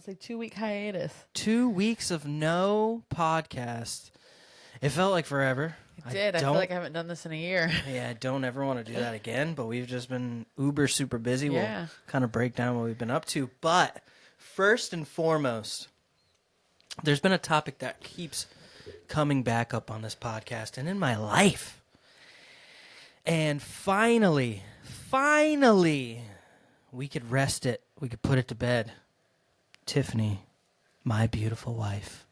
say 2-week hiatus. 2 weeks of no podcast. It felt like forever. It did. I feel like I haven't done this in a year. Yeah, I don't ever want to do that again, but we've just been uber super busy. Yeah. We'll kind of break down what we've been up to. But first and foremost, there's been a topic that keeps coming back up on this podcast and in my life. And finally, we could rest it. We could put it to bed. Tiffany, my beautiful wife,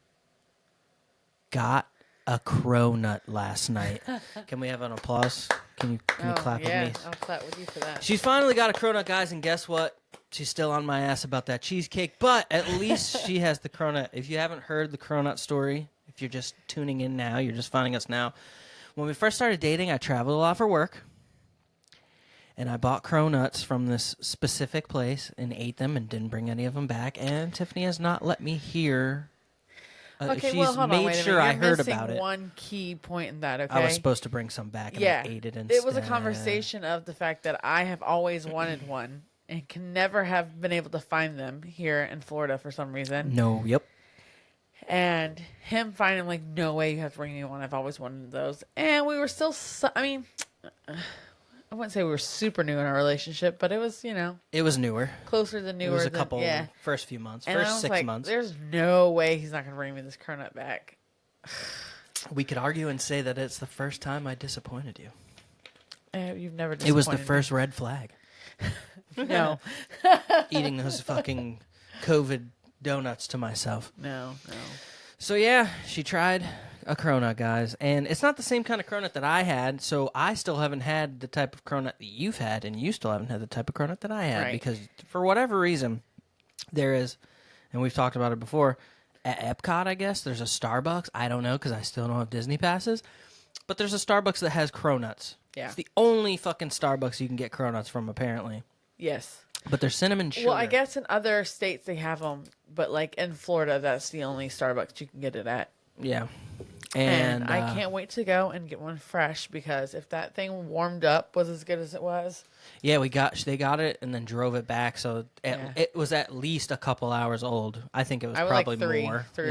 got a cronut last night. Can we have an applause? Can you clap with me? I'll clap with you for that. She's finally got a cronut, guys, and guess what? She's still on my ass about that cheesecake, but at least she has the cronut. If you haven't heard the cronut story, if you're just tuning in now, you're just finding us now. When we first started dating, I traveled a lot for work, and I bought cronuts from this specific place and ate them and didn't bring any of them back, and Tiffany has not let me hear. Okay, she's well, hold made on. Wait a sure minute. I You're heard missing about it. one key point in that, okay? I was supposed to bring some back, and I ate it instead. It was a conversation of the fact that I have always wanted one and can never have been able to find them here in Florida for some reason. No, yep. And him finding, like, no way you have to bring me one. I've always wanted those. And we were still, I wouldn't say we were super new in our relationship, but it was, It was newer. closer to newer. It was a couple, first few months, and first 6 months. There's no way he's not going to bring me this cronut back. We could argue and say that it's the first time I disappointed you. You've never disappointed It was the me. first red flag. No. Eating those fucking COVID donuts to myself. No. So, yeah, she tried a cronut, guys. And it's not the same kind of cronut that I had, so I still haven't had the type of cronut that you've had, and you still haven't had the type of cronut that I had. Right. Because for whatever reason, there is, and we've talked about it before, at Epcot, I guess, there's a Starbucks. I don't know because I still don't have Disney passes. But there's a Starbucks that has cronuts. Yeah. It's the only fucking Starbucks you can get cronuts from, apparently. Yes. But they're cinnamon sugar. Well, I guess in other states they have them, but like in Florida, that's the only Starbucks you can get it at. Yeah. And I can't wait to go and get one fresh because if that thing warmed up was as good as it was. Yeah, they got it and then drove it back, so it was at least a couple hours old. I think it was probably like three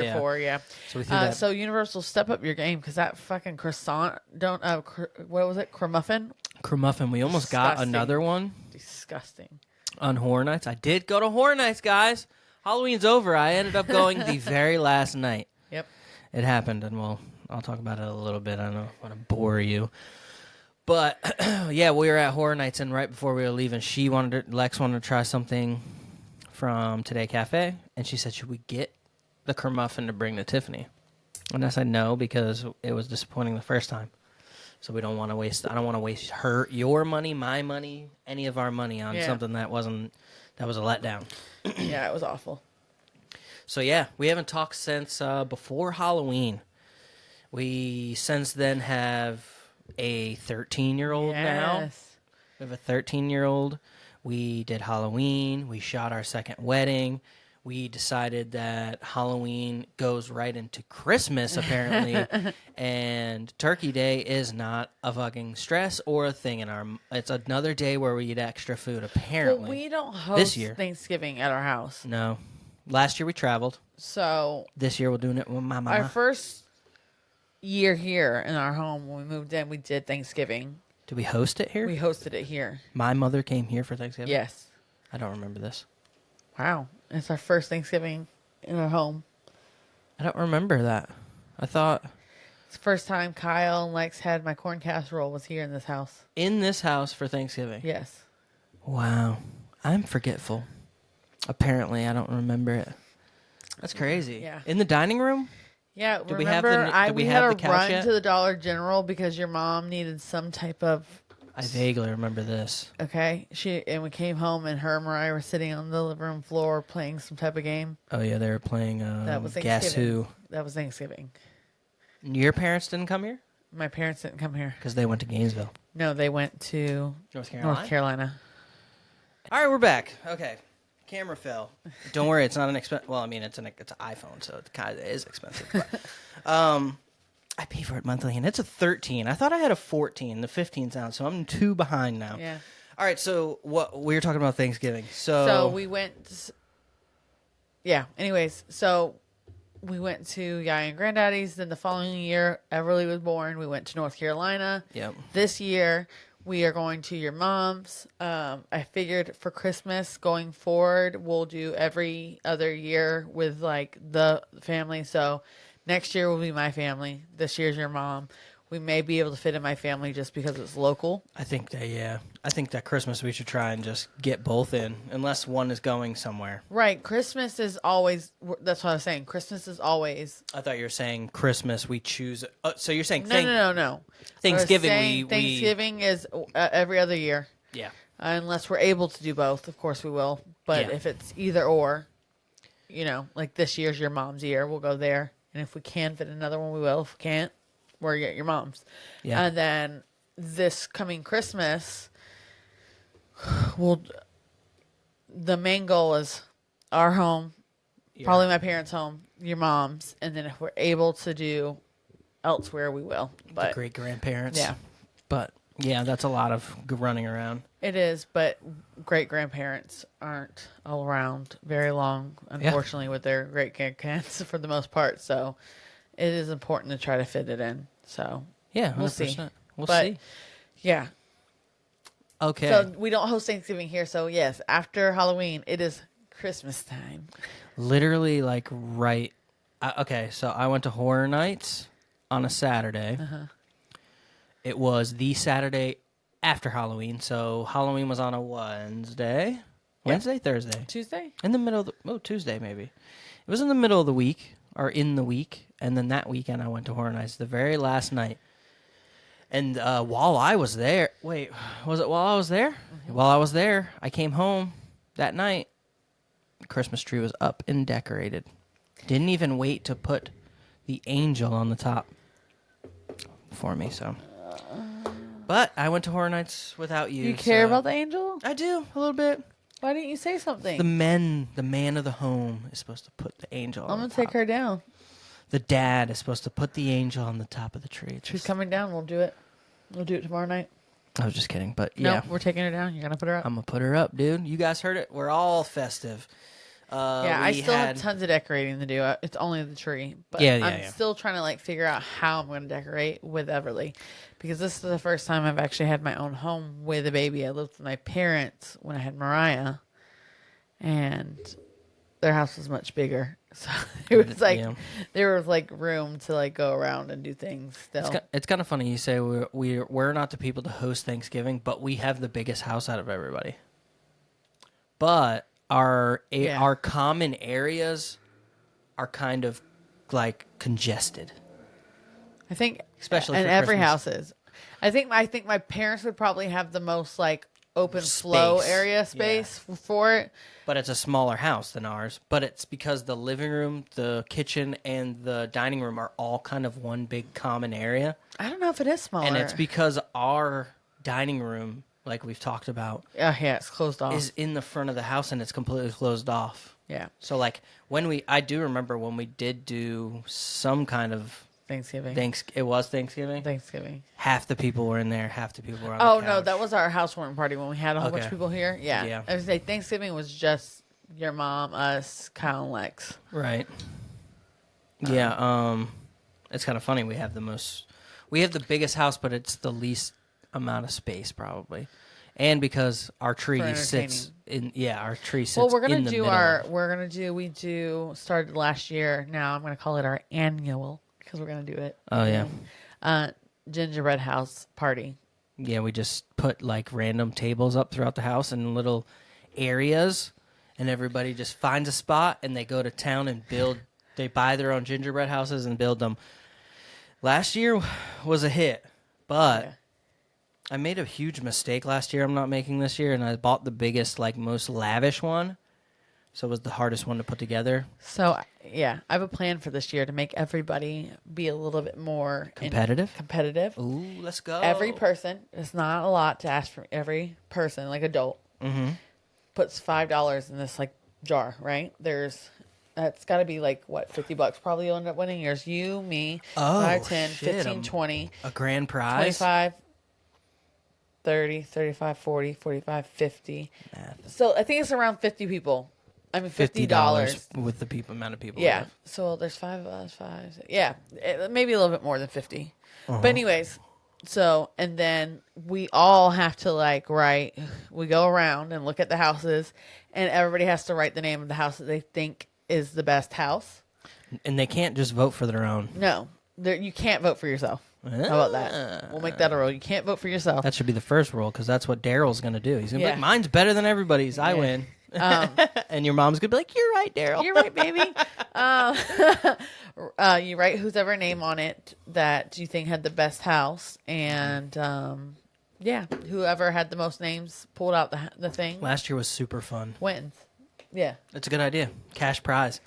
or four, yeah. So we threw that. So Universal, step up your game because that fucking croissant, what was it, Crumuffin? Crumuffin, we almost got another one. Disgusting. On Horror Nights. I did go to Horror Nights, guys. Halloween's over. I ended up going the very last night. Yep. It happened, and I'll talk about it a little bit. I don't want to bore you. But, yeah, we were at Horror Nights, and right before we were leaving, Lex wanted to try something from Today Cafe, and she said, should we get the Crumuffin to bring to Tiffany? And I said no, because it was disappointing the first time. So I don't want to waste your money, my money, any of our money on something that was a letdown. Yeah, it was awful. So, yeah, we haven't talked since before Halloween. We, since then, have a 13-year-old now. We have a 13-year-old. We did Halloween. We shot our second wedding. We decided that Halloween goes right into Christmas, apparently, and Turkey Day is not a fucking stress or a thing in our... It's another day where we eat extra food, apparently. Well, we don't host this year. Thanksgiving at our house. No. Last year we traveled. So... This year we're doing it with my mama. Our first year here in our home, when we moved in, we did Thanksgiving. Did we host it here? We hosted it here. My mother came here for Thanksgiving? Yes. I don't remember this. Wow. It's our first Thanksgiving in our home. I don't remember that. I thought... It's the first time Kyle and Lex had my corn casserole was here in this house. In this house for Thanksgiving? Yes. Wow. I'm forgetful. Apparently, I don't remember it. That's crazy. Yeah. In the dining room? Yeah, we we have had the to run couch yet? to the Dollar General because your mom needed some type of... I vaguely remember this. Okay. And we came home and her and Mariah were sitting on the living room floor playing some type of game. Oh, yeah, they were playing That was Guess Who. That was Thanksgiving. Your parents didn't come here? My parents didn't come here. Because they went to Gainesville. No, they went to North Carolina? North Carolina. All right, we're back. Okay. Camera fell. Don't worry, it's not an expensive... Well, I mean, it's an iPhone, so it kind of is expensive. But, I pay for it monthly, and it's a 13. I thought I had a 14. The 15's out, so I'm 2 behind now. Yeah. All right, so we were talking about Thanksgiving. So we went... yeah. Anyways, so we went to Yaya and Granddaddy's. Then the following year, Everly was born. We went to North Carolina. Yep. This year, we are going to your mom's. I figured for Christmas going forward, we'll do every other year with like the family. So next year will be my family. This year's your mom. We may be able to fit in my family just because it's local. I think that Christmas we should try and just get both in, unless one is going somewhere. Right. Christmas is always, that's what I was saying. Christmas is always. I thought you were saying Christmas we choose. So you're saying No. Thanksgiving Thanksgiving is every other year. Yeah. Unless we're able to do both, of course we will. But Yeah. if it's either or, like this year's your mom's year, we'll go there. And if we can fit another one, we will. If we can't, we're at your mom's. Yeah. And then this coming Christmas, the main goal is our home, probably my parents' home, your mom's, and then if we're able to do elsewhere, we will. But the great grandparents. yeah. But yeah, that's a lot of running around. It is, but great grandparents aren't around very long, unfortunately, with their great grandparents for the most part. So it is important to try to fit it in. So yeah, 100%. we'll see. We'll but, see. Yeah. Okay. So we don't host Thanksgiving here. So yes, after Halloween, it is Christmas time. Literally, like right. Okay, so I went to Horror Nights on a Saturday. Uh-huh. It was the Saturday after Halloween, so Halloween was on a Wednesday, Thursday, Tuesday. in the middle of Tuesday maybe. It was in the middle of the week or in the week, and then that weekend I went to Horror Nights the very last night. And while I was there, wait, was it while I was there? Mm-hmm. While I was there, I came home that night. The Christmas tree was up and decorated. Didn't even wait to put the angel on the top for me, so. But I went to Horror Nights without you. You care about the angel? I do, a little bit. Why didn't you say something? The man of the home is supposed to put the angel on I'm the going top. to take her down. The dad is supposed to put the angel on the top of the tree. She's coming down. We'll do it. We'll do it tomorrow night. I was just kidding, but yeah. No, we're taking her down. You're going to put her up? I'm going to put her up, dude. You guys heard it. We're all festive. Yeah, I still have tons of decorating to do. It's only the tree. But I'm still trying to like figure out how I'm going to decorate with Everly. Because this is the first time I've actually had my own home with a baby. I lived with my parents when I had Mariah. And their house was much bigger. So it was like there was like room to like go around and do things still. It's kind of funny you say we're not the people to host Thanksgiving, but we have the biggest house out of everybody. But our common areas are kind of like congested. I think especially and for every Christmas. house is. I think my parents would probably have the most like open flow area space for it. But it's a smaller house than ours. But it's because the living room, the kitchen, and the dining room are all kind of one big common area. I don't know if it is smaller. And it's because our dining room, like we've talked about, it's closed off. is in the front of the house and it's completely closed off. Yeah. So like I do remember when we did do some kind of Thanksgiving. It was Thanksgiving? Thanksgiving. Half the people were in there, half the people were on the couch. No, that was our housewarming party when we had a whole bunch of people here. Yeah. I would say Thanksgiving was just your mom, us, Kyle, and Lex. Right. Yeah, it's kind of funny. We have the biggest house, but it's the least amount of space probably. And because our tree sits in our tree sits in the middle. We started last year. Now I'm going to call it our annual because we're going to do it. Oh, yeah. Gingerbread house party. Yeah, we just put like random tables up throughout the house in little areas, and everybody just finds a spot and they go to town and build. They buy their own gingerbread houses and build them. Last year was a hit, but I made a huge mistake last year. I'm not making this year, and I bought the biggest, like most lavish one. So it was the hardest one to put together. So, I have a plan for this year to make everybody be a little bit more competitive. Ooh, let's go. Every person, it's not a lot to ask from every person, like adult, puts $5 in this like jar, right? That's got to be like, what, $50 probably you'll end up winning. There's you, me, 5, 10, 15, 20. A grand prize? 25, 30, 35, 40, 45, 50. Math. So I think it's around 50 people I mean, $50 with the amount of people. Yeah. So there's 5 of us. Yeah, maybe a little bit more than 50. But anyways, so and then we all have to like write. We go around and look at the houses, and everybody has to write the name of the house that they think is the best house. And they can't just vote for their own. No, you can't vote for yourself. How about that? We'll make that a rule. You can't vote for yourself. That should be the first rule, because that's what Daryl's going to do. He's going to be like, mine's better than everybody's. I win. And your mom's going to be like, you're right, Daryl. You're right, baby. You write whose ever name on it that you think had the best house. And, whoever had the most names pulled out the thing. Last year was super fun. Wins. Yeah. It's a good idea. Cash prize.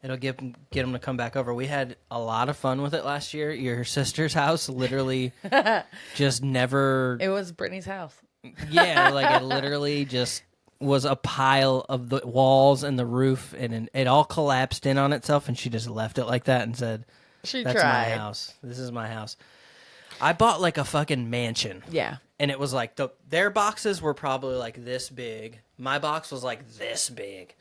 It'll get them to come back over. We had a lot of fun with it last year. Your sister's house literally just never... It was Brittany's house. Yeah, like it literally just was a pile of the walls and the roof, and it all collapsed in on itself, and she just left it like that and said, That's my house. This is my house. I bought like a fucking mansion. Yeah. And it was like, their boxes were probably like this big. My box was like this big.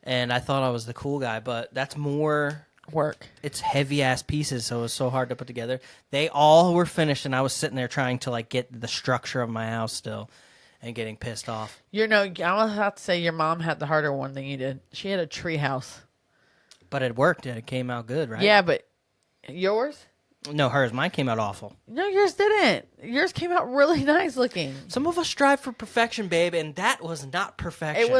And I thought I was the cool guy, but that's more work. It's heavy-ass pieces, so it was so hard to put together. They all were finished, and I was sitting there trying to like get the structure of my house still and getting pissed off. I was about to say your mom had the harder one than you did. She had a tree house. But it worked, and it came out good, right? Yeah, but yours? No, hers. Mine came out awful. No, yours didn't. Yours came out really nice looking. Some of us strive for perfection, babe, and that was not perfection.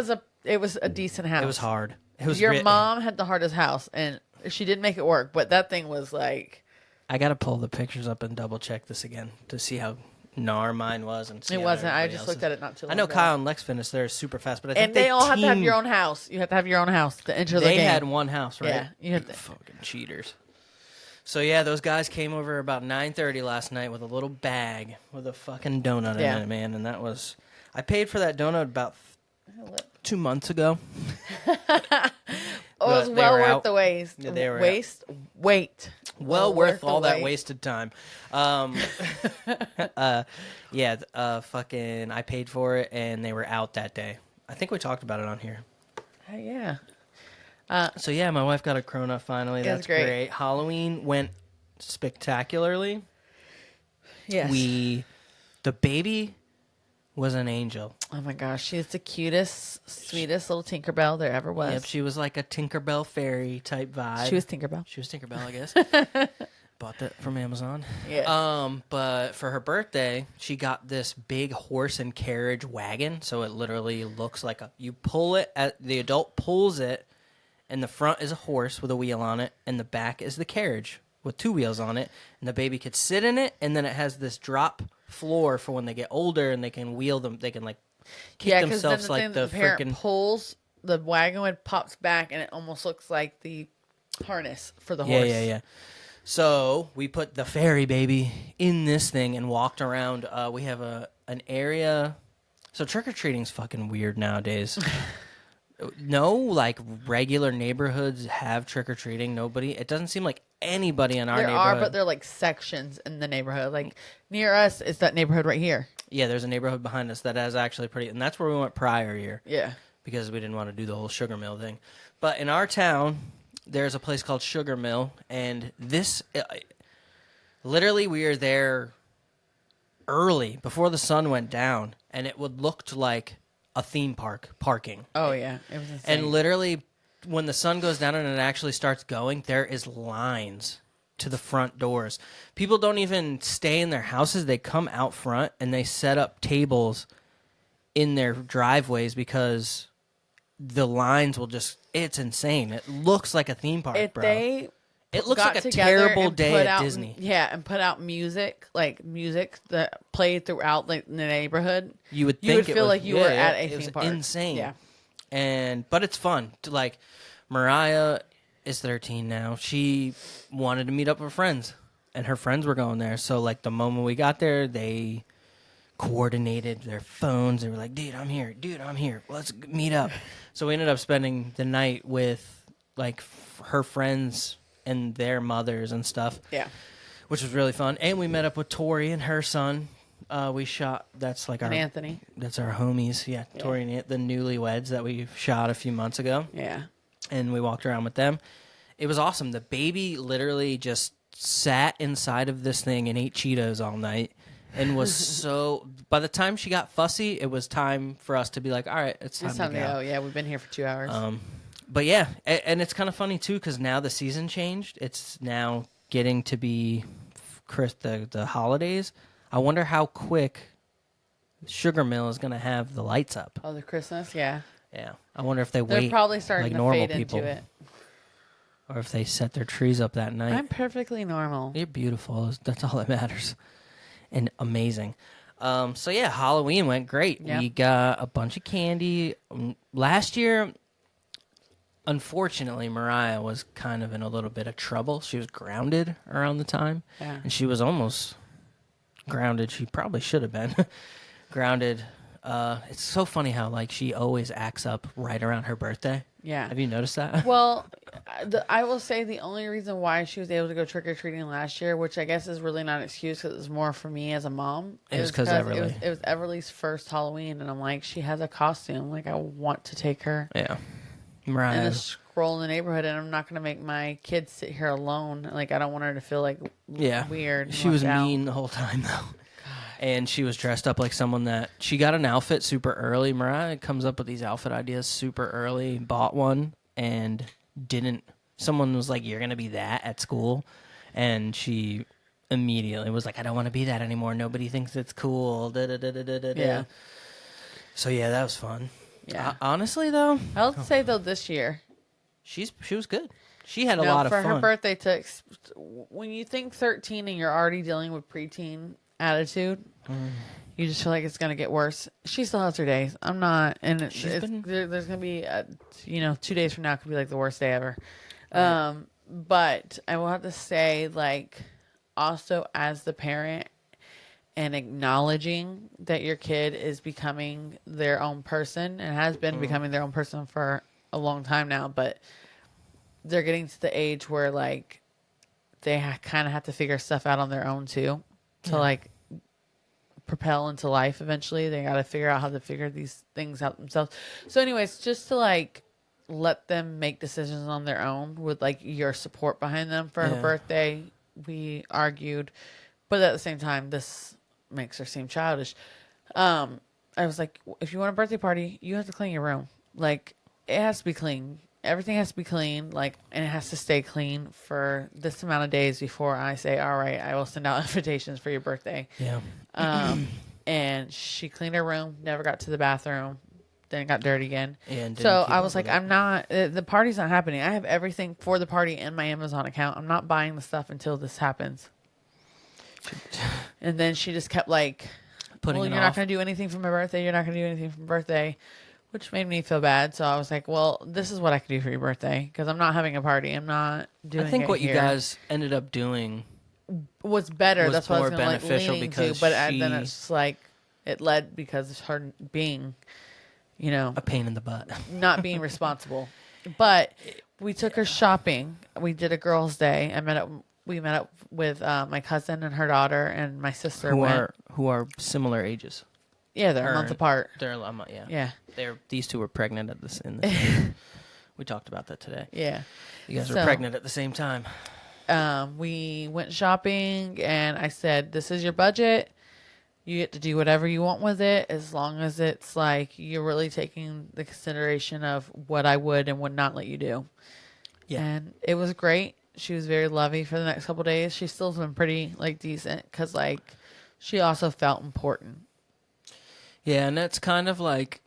It was a decent house. It was hard. Your mom had the hardest house, and she did make it work, but that thing was like... I got to pull the pictures up and double-check this again to see how gnar mine was. And see it wasn't. I just looked at it not too long ago. I know Kyle and Lex finished theirs super fast, but I think and they all have to have your own house. You have to have your own house to enter the game. They had one house, right? Yeah. You had fucking cheaters. So, yeah, those guys came over about 9:30 last night with a little bag with a fucking donut in it, man. And that was... I paid for that donut about 2 months ago. It was well worth the waste. Yeah, they were Wait. Well worth all that wasted time. Fucking... I paid for it, and they were out that day. I think we talked about it on here. Yeah. So, yeah, my wife got a Corona finally. That's great. Halloween went spectacularly. Yes. The baby was an angel. Oh, my gosh. She's the cutest, sweetest little Tinkerbell there ever was. Yep, she was like a Tinkerbell fairy type vibe. She was Tinkerbell. I guess. Bought that from Amazon. Yeah. But for her birthday, she got this big horse and carriage wagon. So it literally looks like you pull it, the adult pulls it, and the front is a horse with a wheel on it, and the back is the carriage with 2 wheels on it, and the baby could sit in it, and then it has this drop floor for when they get older, and they can wheel them. They can like kick themselves like the parent pulls the wagon, it pops back, and it almost looks like the harness for the horse. Yeah. So we put the fairy baby in this thing and walked around. We have an area. So trick or treating's fucking weird nowadays. No, like, regular neighborhoods have trick-or-treating. Nobody. It doesn't seem like anybody in our neighborhood. There are, but they're, like, sections in the neighborhood. Like, near us is that neighborhood right here. Yeah, there's a neighborhood behind us that is actually pretty... And that's where we went prior year. Yeah. Because we didn't want to do the whole Sugar Mill thing. But in our town, there's a place called Sugar Mill. And this... literally, we were there early, before the sun went down. And it would look like... a theme parking. Oh, yeah. It was insane. And literally, when the sun goes down and it actually starts going, there is lines to the front doors. People don't even stay in their houses. They come out front and they set up tables in their driveways because the lines will just... It's insane. It looks like a theme park, bro. It looks like a terrible day at Disney. Yeah, and put out music that played throughout like the neighborhood. You would feel like you were at a theme park. Insane. Yeah. But it's fun. Like, Mariah is 13 now. She wanted to meet up with friends, and her friends were going there. So, like, the moment we got there, they coordinated their phones. They were like, dude, I'm here. Let's meet up. So we ended up spending the night with, like, her friends and their mothers and stuff. Yeah. Which was really fun. And we met up with Tori and her son. We shot. That's like and Anthony. That's our homies. Yeah, Tori and the newlyweds that we shot a few months ago. Yeah. And we walked around with them. It was awesome. The baby literally just sat inside of this thing and ate Cheetos all night, and was so. By the time she got fussy, it was time for us to be like, all right, it's time to go. Yeah, we've been here for 2 hours. But yeah, and it's kind of funny too because now the season changed. It's now getting to be the holidays. I wonder how quick Sugar Mill is going to have the lights up. Oh, the Christmas, yeah. Yeah, I wonder if they're probably starting like to fade people, into it, or if they set their trees up that night. I'm perfectly normal. You're beautiful. That's all that matters, and amazing. So yeah, Halloween went great. Yep. We got a bunch of candy. Last year, unfortunately, Mariah was kind of in a little bit of trouble. She was grounded around the time, and she was almost grounded. She probably should have been grounded. It's so funny how like she always acts up right around her birthday. Yeah. Have you noticed that? Well, I will say the only reason why she was able to go trick-or-treating last year, which I guess is really not an excuse because it was more for me as a mom. It was because Everly. It was Everly's first Halloween, and I'm like, she has a costume. Like, I want to take her. Yeah. Mariah. And just stroll in the neighborhood, and I'm not going to make my kids sit here alone. Like, I don't want her to feel like weird. She was mean the whole time, though. And she was dressed up like someone that... She got an outfit super early. Mariah comes up with these outfit ideas super early, bought one, and didn't... Someone was like, you're going to be that at school. And she immediately was like, I don't want to be that anymore. Nobody thinks it's cool. Yeah. So, yeah, that was fun. Yeah. Honestly, though... I'll say, though, this year... She was good. She had a lot of fun. For her birthday, when you think 13 and you're already dealing with preteen attitude... You just feel like it's going to get worse. She still has her days. I'm not. And there's going to be, 2 days from now could be like the worst day ever. Right. But I will have to say, like, also as the parent and acknowledging that your kid is becoming their own person and has been becoming their own person for a long time now, but they're getting to the age where, like, they kind of have to figure stuff out on their own, too. To, like, propel into life eventually. They got to figure out how to figure these things out themselves. So anyways, just to like let them make decisions on their own with like your support behind them for her birthday. We argued, but at the same time, this makes her seem childish. I was like, if you want a birthday party, you have to clean your room. Like, it has to be clean. Everything has to be clean, like, and it has to stay clean for this amount of days before I say, all right, I will send out invitations for your birthday. Yeah. And she cleaned her room, never got to the bathroom, then it got dirty again. So I was like, I'm not, the party's not happening. I have everything for the party in my Amazon account. I'm not buying the stuff until this happens. And then she just kept like, you're not going to do anything for my birthday. You're not going to do anything for my birthday. Which made me feel bad. So I was like, well, this is what I could do for your birthday. Because I'm not having a party. I'm not doing it. I think what you guys ended up doing was better. That's what I was more beneficial because to. But then it's just like, it led because of her being, a pain in the butt. Not being responsible. But we took her shopping. We did a girls' day. We met up with my cousin and her daughter and my sister. Who are similar ages. Yeah, they're a month apart. They're a month, yeah. Yeah. These two were pregnant at this. We talked about that today. Yeah. You guys were pregnant at the same time. We went shopping, and I said, this is your budget. You get to do whatever you want with it, as long as it's like you're really taking the consideration of what I would and would not let you do. Yeah. And it was great. She was very lovey for the next couple of days. She's still been pretty like decent because like she also felt important. Yeah, and that's kind of like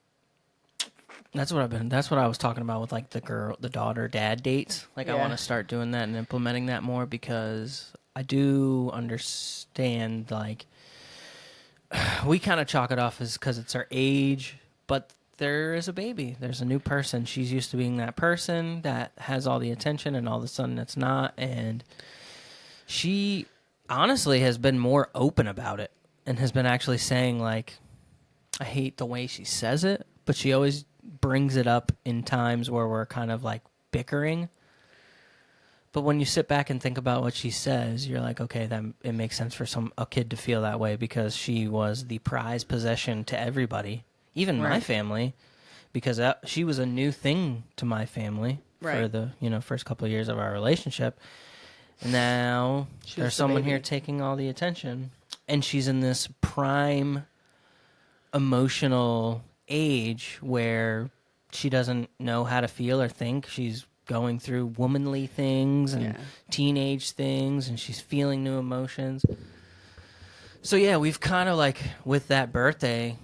that's what I was talking about with like the daughter dad dates. Like I want to start doing that and implementing that more because I do understand like we kind of chalk it off as because it's our age, but there is a baby. There's a new person. She's used to being that person that has all the attention, and all of a sudden it's not. And she honestly has been more open about it and has been actually saying like, I hate the way she says it, but she always brings it up in times where we're kind of like bickering. But when you sit back and think about what she says, you're like, okay, that it makes sense for a kid to feel that way because she was the prized possession to everybody, even my family, because she was a new thing to my family for the first couple of years of our relationship. And now there's someone here taking all the attention, and she's in this prime emotional age where she doesn't know how to feel or think. She's going through womanly things and teenage things, and she's feeling new emotions. So yeah, we've kind of like with that birthday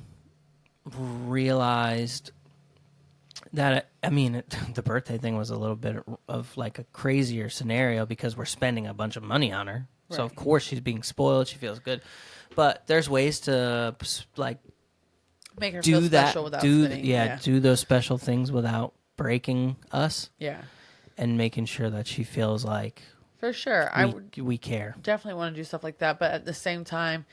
realized that the birthday thing was a little bit of like a crazier scenario because we're spending a bunch of money on her. Right. So of course she's being spoiled, she feels good. But there's ways to like make her feel special without spending. Do those special things without breaking us. Yeah. And making sure that she feels like for sure we care. Definitely want to do stuff like that, but at the same time,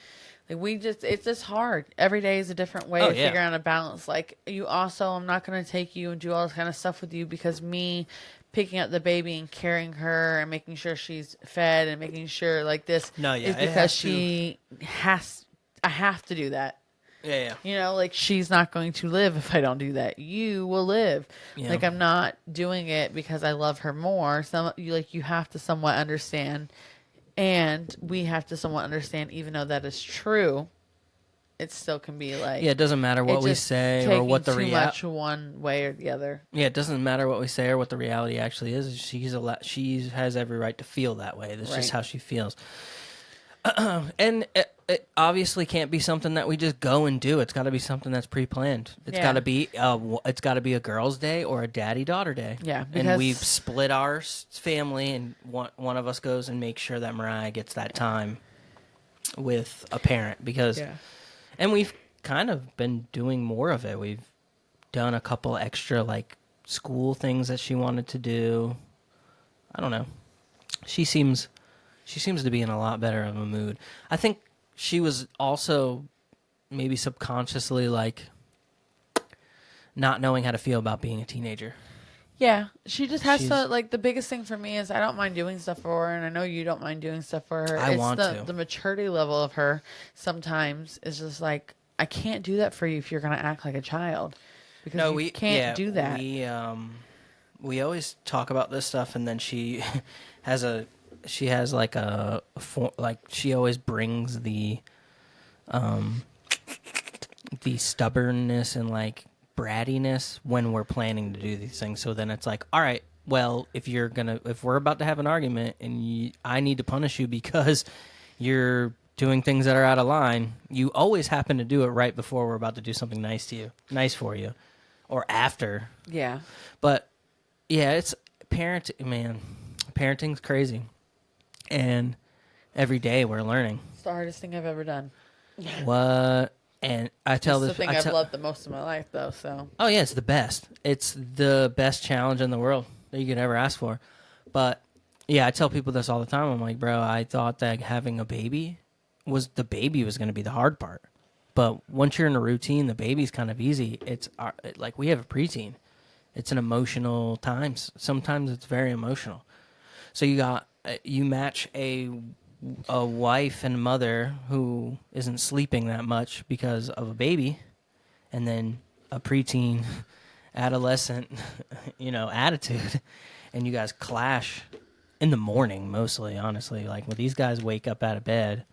like it's just hard. Every day is a different way to figure out a balance. Like I'm not going to take you and do all this kind of stuff with you because me picking up the baby and carrying her and making sure she's fed and making sure like this is because I have to do that. Yeah. Like she's not going to live if I don't do that. You will live. Yeah. Like I'm not doing it because I love her more. You have to somewhat understand, and we have to somewhat understand. Even though that is true, it still can be like it doesn't matter what we say or what the reality. Much one way or the other. Yeah, it doesn't matter what we say or what the reality actually is. She has every right to feel that way. That's just how she feels. And it obviously can't be something that we just go and do. It's got to be something that's pre-planned. It's got to be a girls' day or a daddy-daughter day. Yeah, and we've split our family, and one of us goes and makes sure that Mariah gets that time with a parent and we've kind of been doing more of it. We've done a couple extra like school things that she wanted to do. I don't know. She seems to be in a lot better of a mood. I think she was also maybe subconsciously like not knowing how to feel about being a teenager. Yeah, she just has to, like, the biggest thing for me is I don't mind doing stuff for her, and I know you don't mind doing stuff for her. The maturity level of her sometimes is just like, I can't do that for you if you're going to act like a child. Because we can't do that. We always talk about this stuff, and then she has she always brings the stubbornness and like brattiness when we're planning to do these things. So then it's like, all right, well, if we're about to have an argument and I need to punish you because you're doing things that are out of line, you always happen to do it right before we're about to do something nice for you, or after. Yeah. But yeah, it's parenting's crazy. And every day we're learning. It's the hardest thing I've ever done. What? And I tell this. It's the thing I've loved the most in my life, though. So. Oh yeah, it's the best. It's the best challenge in the world that you could ever ask for. But yeah, I tell people this all the time. I'm like, bro, I thought that having a baby was going to be the hard part. But once you're in a routine, the baby's kind of easy. It's like we have a preteen. It's an emotional time. Sometimes it's very emotional. So you match a wife and mother who isn't sleeping that much because of a baby, and then a preteen adolescent, attitude, and you guys clash in the morning mostly, honestly. Like when these guys wake up out of bed,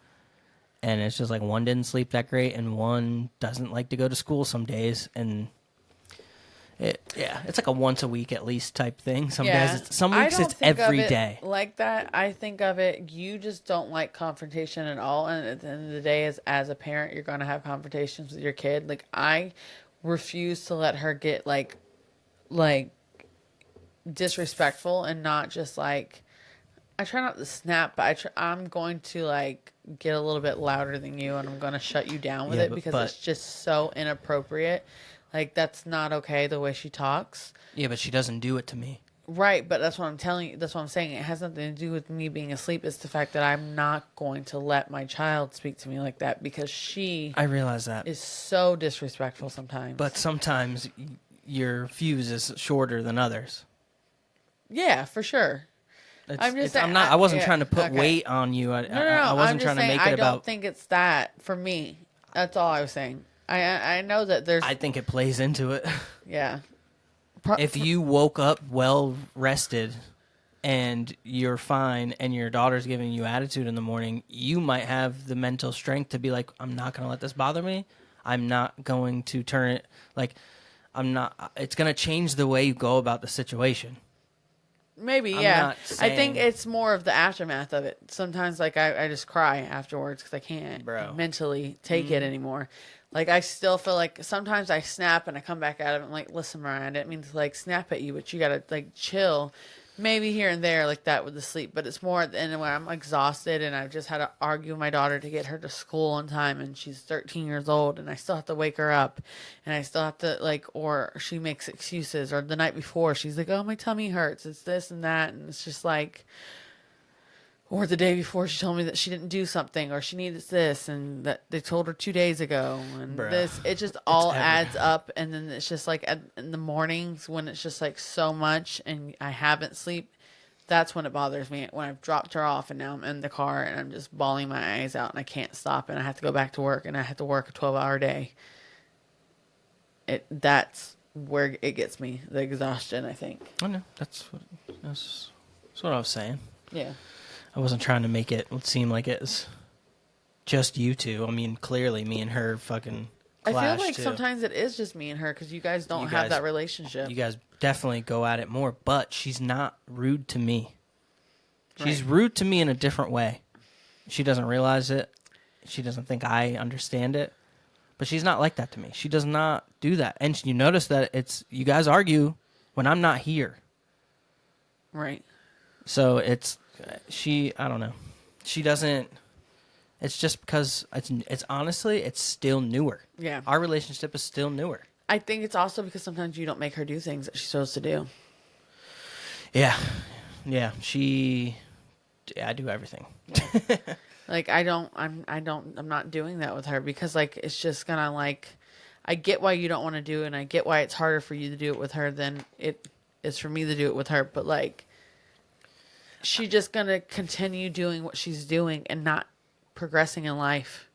and it's just like one didn't sleep that great, and one doesn't like to go to school some days, and it's like a once a week at least type thing. Some weeks it's every day. Like that, I think of it. You just don't like confrontation at all, and at the end of the day, as a parent, you're going to have confrontations with your kid. Like I refuse to let her get like disrespectful, and not just like I try not to snap, but I'm going to like get a little bit louder than you, and I'm going to shut you down with it because it's just so inappropriate. Like, that's not okay, the way she talks. Yeah, but she doesn't do it to me. Right, but that's what I'm telling you. That's what I'm saying. It has nothing to do with me being asleep. It's the fact that I'm not going to let my child speak to me like that because I realize that. Is so disrespectful sometimes. But sometimes your fuse is shorter than others. Yeah, for sure. I wasn't trying to put weight on you. I wasn't trying to make it about. I don't think it's that for me. That's all I was saying. I know that there's. I think it plays into it. Yeah. If you woke up well rested and you're fine and your daughter's giving you attitude in the morning, you might have the mental strength to be like, I'm not going to let this bother me. I'm not going to turn it it's going to change the way you go about the situation. Maybe, yeah. I think it's more of the aftermath of it. Sometimes, like, I just cry afterwards because I can't mentally take it anymore. Like, I still feel like sometimes I snap and I come back at it and I'm like, listen, Mariah, I didn't mean to, like, snap at you, but you got to, like, chill. Maybe here and there like that with the sleep, but it's more at the end when I'm exhausted and I've just had to argue with my daughter to get her to school on time, and she's 13 years old and I still have to wake her up, and I still have to, like, or she makes excuses, or the night before she's like, oh, my tummy hurts, it's this and that, and it's just like, or the day before she told me that she didn't do something, or she needed this, and that they told her 2 days ago, and it just all adds up, and then it's just like in the mornings when it's just like so much and I haven't sleep, that's when it bothers me, when I've dropped her off and now I'm in the car and I'm just bawling my eyes out and I can't stop and I have to go back to work and I have to work a 12-hour day. That's where it gets me, the exhaustion, I think. I know, that's what I was saying. Yeah. I wasn't trying to make it seem like it's just you two. I mean, clearly, me and her fucking clash, I feel like sometimes it is just me and her because you guys don't have that relationship. You guys definitely go at it more, but she's not rude to me. She's rude to me in a different way. She doesn't realize it. She doesn't think I understand it. But she's not like that to me. She does not do that. And you notice that you guys argue when I'm not here. Right. So I don't know. She doesn't, it's just because it's honestly, it's still newer. Yeah. Our relationship is still newer. I think it's also because sometimes you don't make her do things that she's supposed to do. Yeah. Yeah. I do everything. Yeah. Like, I'm not doing that with her because, like, it's just gonna, like, I get why you don't want to do it and I get why it's harder for you to do it with her than it is for me to do it with her. But, like, she's just going to continue doing what she's doing and not progressing in life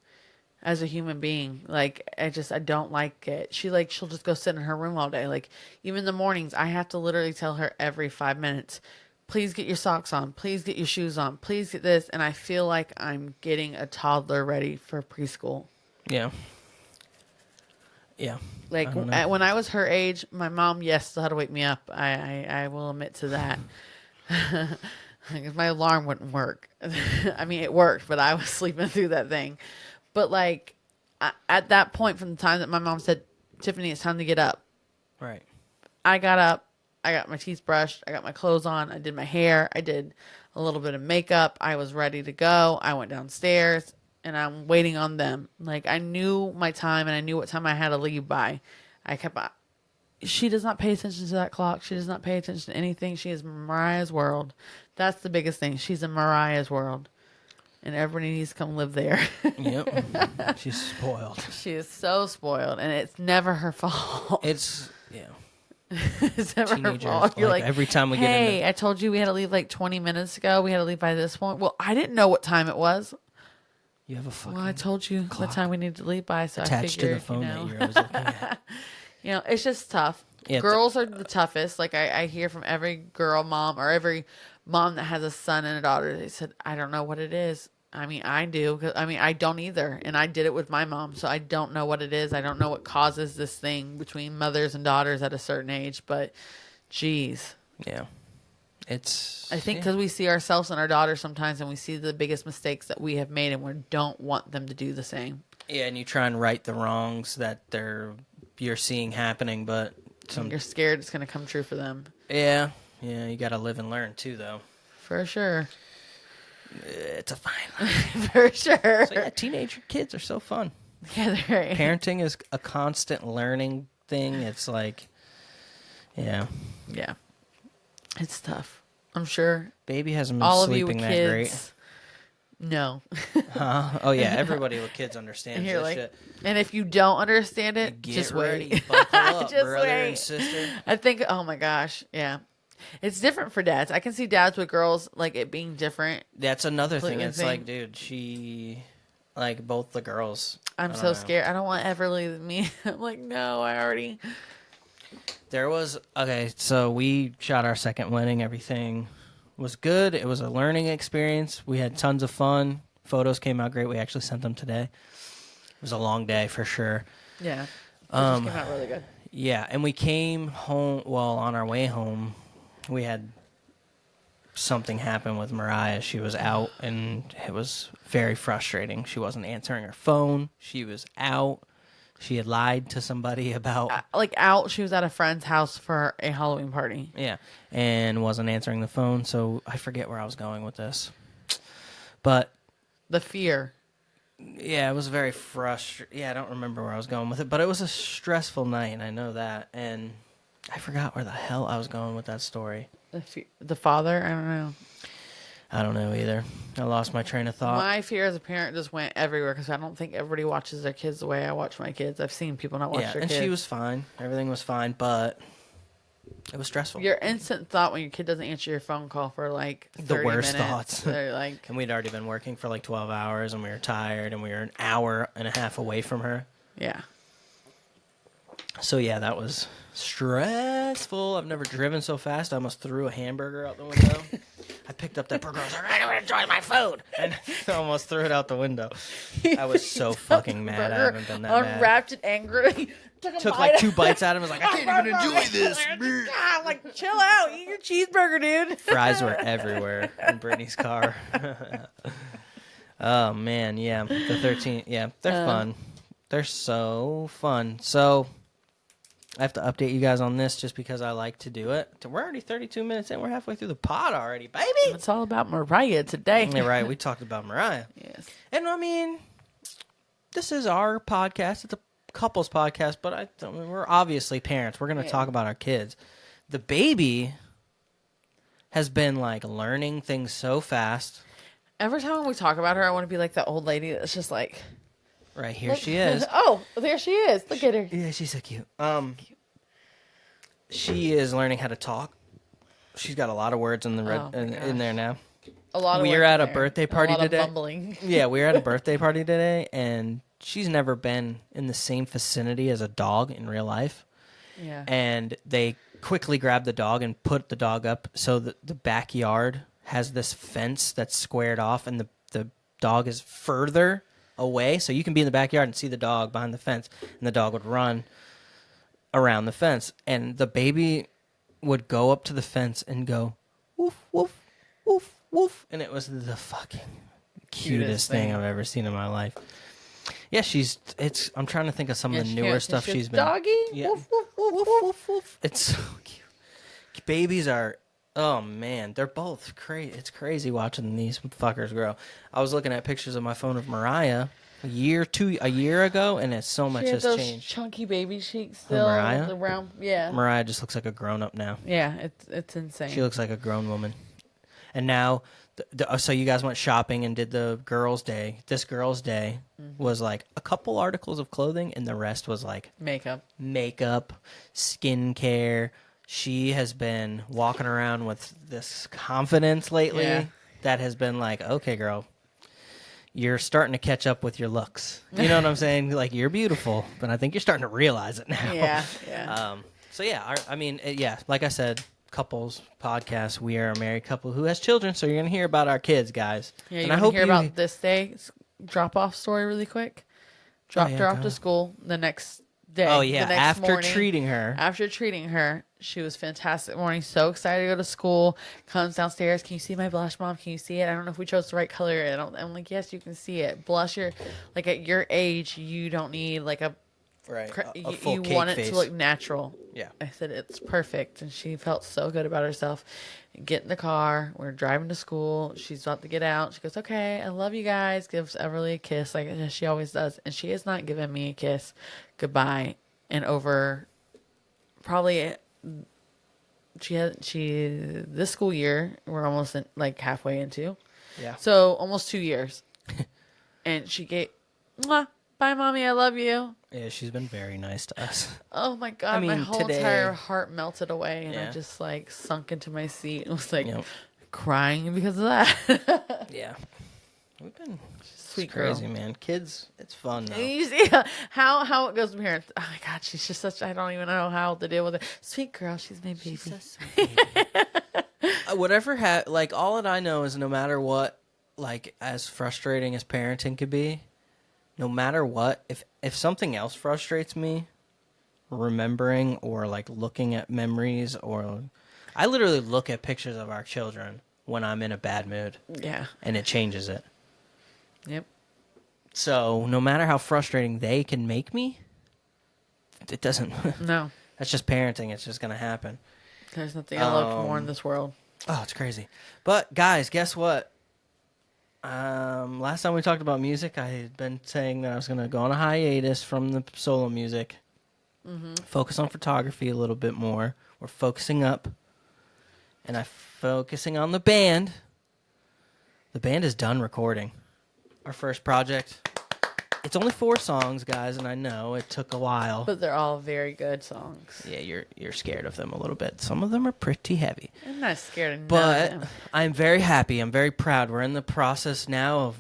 as a human being. Like, I don't like it. She'll just go sit in her room all day. Like, even in the mornings, I have to literally tell her every 5 minutes, please get your socks on. Please get your shoes on. Please get this. And I feel like I'm getting a toddler ready for preschool. Yeah. Yeah. Like, when I was her age, my mom, still had to wake me up. I will admit to that. Because my alarm wouldn't work. I mean, it worked, but I was sleeping through that thing. But, like, at that point, from the time that my mom said, Tiffany, it's time to get up. Right. I got up. I got my teeth brushed. I got my clothes on. I did my hair. I did a little bit of makeup. I was ready to go. I went downstairs, and I'm waiting on them. Like, I knew my time, and I knew what time I had to leave by. She does not pay attention to that clock. She does not pay attention to anything. She is Mariah's world. That's the biggest thing. She's in Mariah's world. And everybody needs to come live there. Yep. She's spoiled. She is so spoiled. And it's never her fault. It's never her fault. You're like, every time we get in. Hey, I told you we had to leave like 20 minutes ago. We had to leave by this point. Well, I didn't know what time it was. You have a fucking Well, I told you what time we needed to leave by. So attached I figured, to the phone that you're always looking at. It's just tough. Yeah, girls are the toughest. Like, I hear from every girl mom or every mom that has a son and a daughter. They said, I don't know what it is. I mean, I do. I don't either. And I did it with my mom. So I don't know what it is. I don't know what causes this thing between mothers and daughters at a certain age. But, geez. Yeah. I think because we see ourselves in our daughters sometimes and we see the biggest mistakes that we have made and we don't want them to do the same. Yeah, and you try and right the wrongs that you're seeing happening, but you're scared it's going to come true for them. Yeah, you got to live and learn too, though. For sure. It's a fine line. For sure. So, yeah, teenager kids are so fun. Yeah, they're great. Parenting is a constant learning thing. It's like, yeah. Yeah. It's tough. I'm sure. Baby hasn't been sleeping that great. No. Oh, yeah. Everybody with kids understands this shit. And if you don't understand it, just ready. wait. Buckle up, just brother wait. and sister. I think, oh my gosh. Yeah. It's different for dads. I can see dads with girls, like, it being different. That's another thing. It's like, dude, she, like, both the girls. I'm so scared. I don't want Everly with me. I'm like, no, I already... So we shot our second wedding. Everything was good. It was a learning experience. We had tons of fun. Photos came out great. We actually sent them today. It was a long day for sure. Yeah. Pictures came out really good. Yeah, and we came home. Well, on our way home, we had something happen with Mariah. She was out, and it was very frustrating. She wasn't answering her phone. She was out. She had lied to somebody about... out. She was at a friend's house for a Halloween party. Yeah, and wasn't answering the phone, so I forget where I was going with this. But... The fear. Yeah, it was very frustrating. Yeah, I don't remember where I was going with it, but it was a stressful night, and I know that. And I forgot where the hell I was going with that story. The father? I don't know. I don't know either. I lost my train of thought. My fear as a parent just went everywhere because I don't think everybody watches their kids the way I watch my kids. I've seen people not watch their kids. And she was fine. Everything was fine, but it was stressful. Your instant thought when your kid doesn't answer your phone call for like 30 the worst minutes, thoughts. Like, and we'd already been working for like 12 hours, and we were tired, and we were an hour and a half away from her. Yeah. So yeah, that was stressful. I've never driven so fast. I almost threw a hamburger out the window. I picked up that burger. I was like, I don't enjoy my food, and I almost threw it out the window. I was so fucking mad. I haven't been that mad. Unwrapped it angrily. Took like 2 bites out of it. I was like, I can't even enjoy this. I'm like, chill out. Eat your cheeseburger, dude. Fries were everywhere in Brittany's car. Oh, man. Yeah. The 13. Yeah. They're fun. They're so fun. So I have to update you guys on this just because I like to do it. We're already 32 minutes in. We're halfway through the pod already, baby. It's all about Mariah today. Yeah, right. We talked about Mariah. Yes. And I mean, this is our podcast. It's a couples podcast, but we're obviously parents. We're going to talk about our kids. The baby has been like learning things so fast. Every time we talk about her, I want to be like that old lady that's just like, right here she is. Oh, there she is. Look at her. Yeah, she's so cute. She is learning how to talk. She's got a lot of words in the in there now. A lot of we were at a birthday party today. Mumbling. Yeah, we were at a birthday party today, and she's never been in the same vicinity as a dog in real life. Yeah. And they quickly grabbed the dog and put the dog up so that the backyard has this fence that's squared off, and the dog is further away. So you can be in the backyard and see the dog behind the fence, and the dog would run around the fence. And the baby would go up to the fence and go, woof, woof, woof, woof. And it was the fucking cutest thing I've ever seen in my life. Yeah, I'm trying to think of some of the newer stuff she's been. Doggy? Yeah. Woof, woof, woof, woof, woof, woof. It's so cute. Babies are, oh man, they're both crazy. It's crazy watching these fuckers grow. I was looking at pictures of my phone of Mariah a year ago, and it's so much has changed. Chunky baby cheeks still. Mariah? Yeah. Mariah just looks like a grown up now. Yeah, it's insane. She looks like a grown woman. And now, so you guys went shopping and did the girls' day. This girls' day was like a couple articles of clothing, and the rest was like makeup, skincare. She has been walking around with this confidence lately that has been like, okay, girl, you're starting to catch up with your looks. You know what I'm saying? Like, you're beautiful, but I think you're starting to realize it now. Yeah. So yeah, like I said, couples podcast. We are a married couple who has children, so you're gonna hear about our kids, guys. Yeah, and I hope you hear about this day drop-off story really quick. Dropped her off to school the next day. Oh yeah, after morning, treating her, she was fantastic morning. So excited to go to school. Comes downstairs. Can you see my blush, Mom? Can you see it? I don't know if we chose the right color. I'm like, yes, you can see it. Blush, like at your age, you don't need like a full you cake want it face. to look natural. Yeah. I said it's perfect, and she felt so good about herself. Get in the car. We're driving to school. She's about to get out. She goes, "Okay, I love you guys." Gives Everly a kiss like she always does, and she has not given me a kiss goodbye in over probably she this school year. We're almost like halfway into. Yeah. So almost 2 years, and she gave. Mwah, bye, Mommy, I love you. Yeah, she's been very nice to us. Oh my God, I mean, my whole today, entire heart melted away, and I just like sunk into my seat and was like crying because of that. Yeah. We've been sweet crazy, girl. Man. Kids, it's fun though. You see how it goes from here. Oh my God, she's just such. I don't even know how to deal with it. Sweet girl, she's my baby. She's so sweet baby. Whatever like all that I know is no matter what, like as frustrating as parenting could be, no matter what, if something else frustrates me, remembering or like looking at memories, or I literally look at pictures of our children when I'm in a bad mood. Yeah. And it changes it. Yep. So no matter how frustrating they can make me, it doesn't. No. That's just parenting. It's just going to happen. There's nothing I love more in this world. Oh, it's crazy. But guys, guess what? Last time we talked about music, I had been saying that I was going to go on a hiatus from the solo music, focus on photography a little bit more. We're focusing up, and I'm focusing on the band. The band is done recording our first project. It's only 4 songs, guys, and I know it took a while. But they're all very good songs. Yeah, you're scared of them a little bit. Some of them are pretty heavy. I'm not scared of but none of them. I'm very happy. I'm very proud. We're in the process now of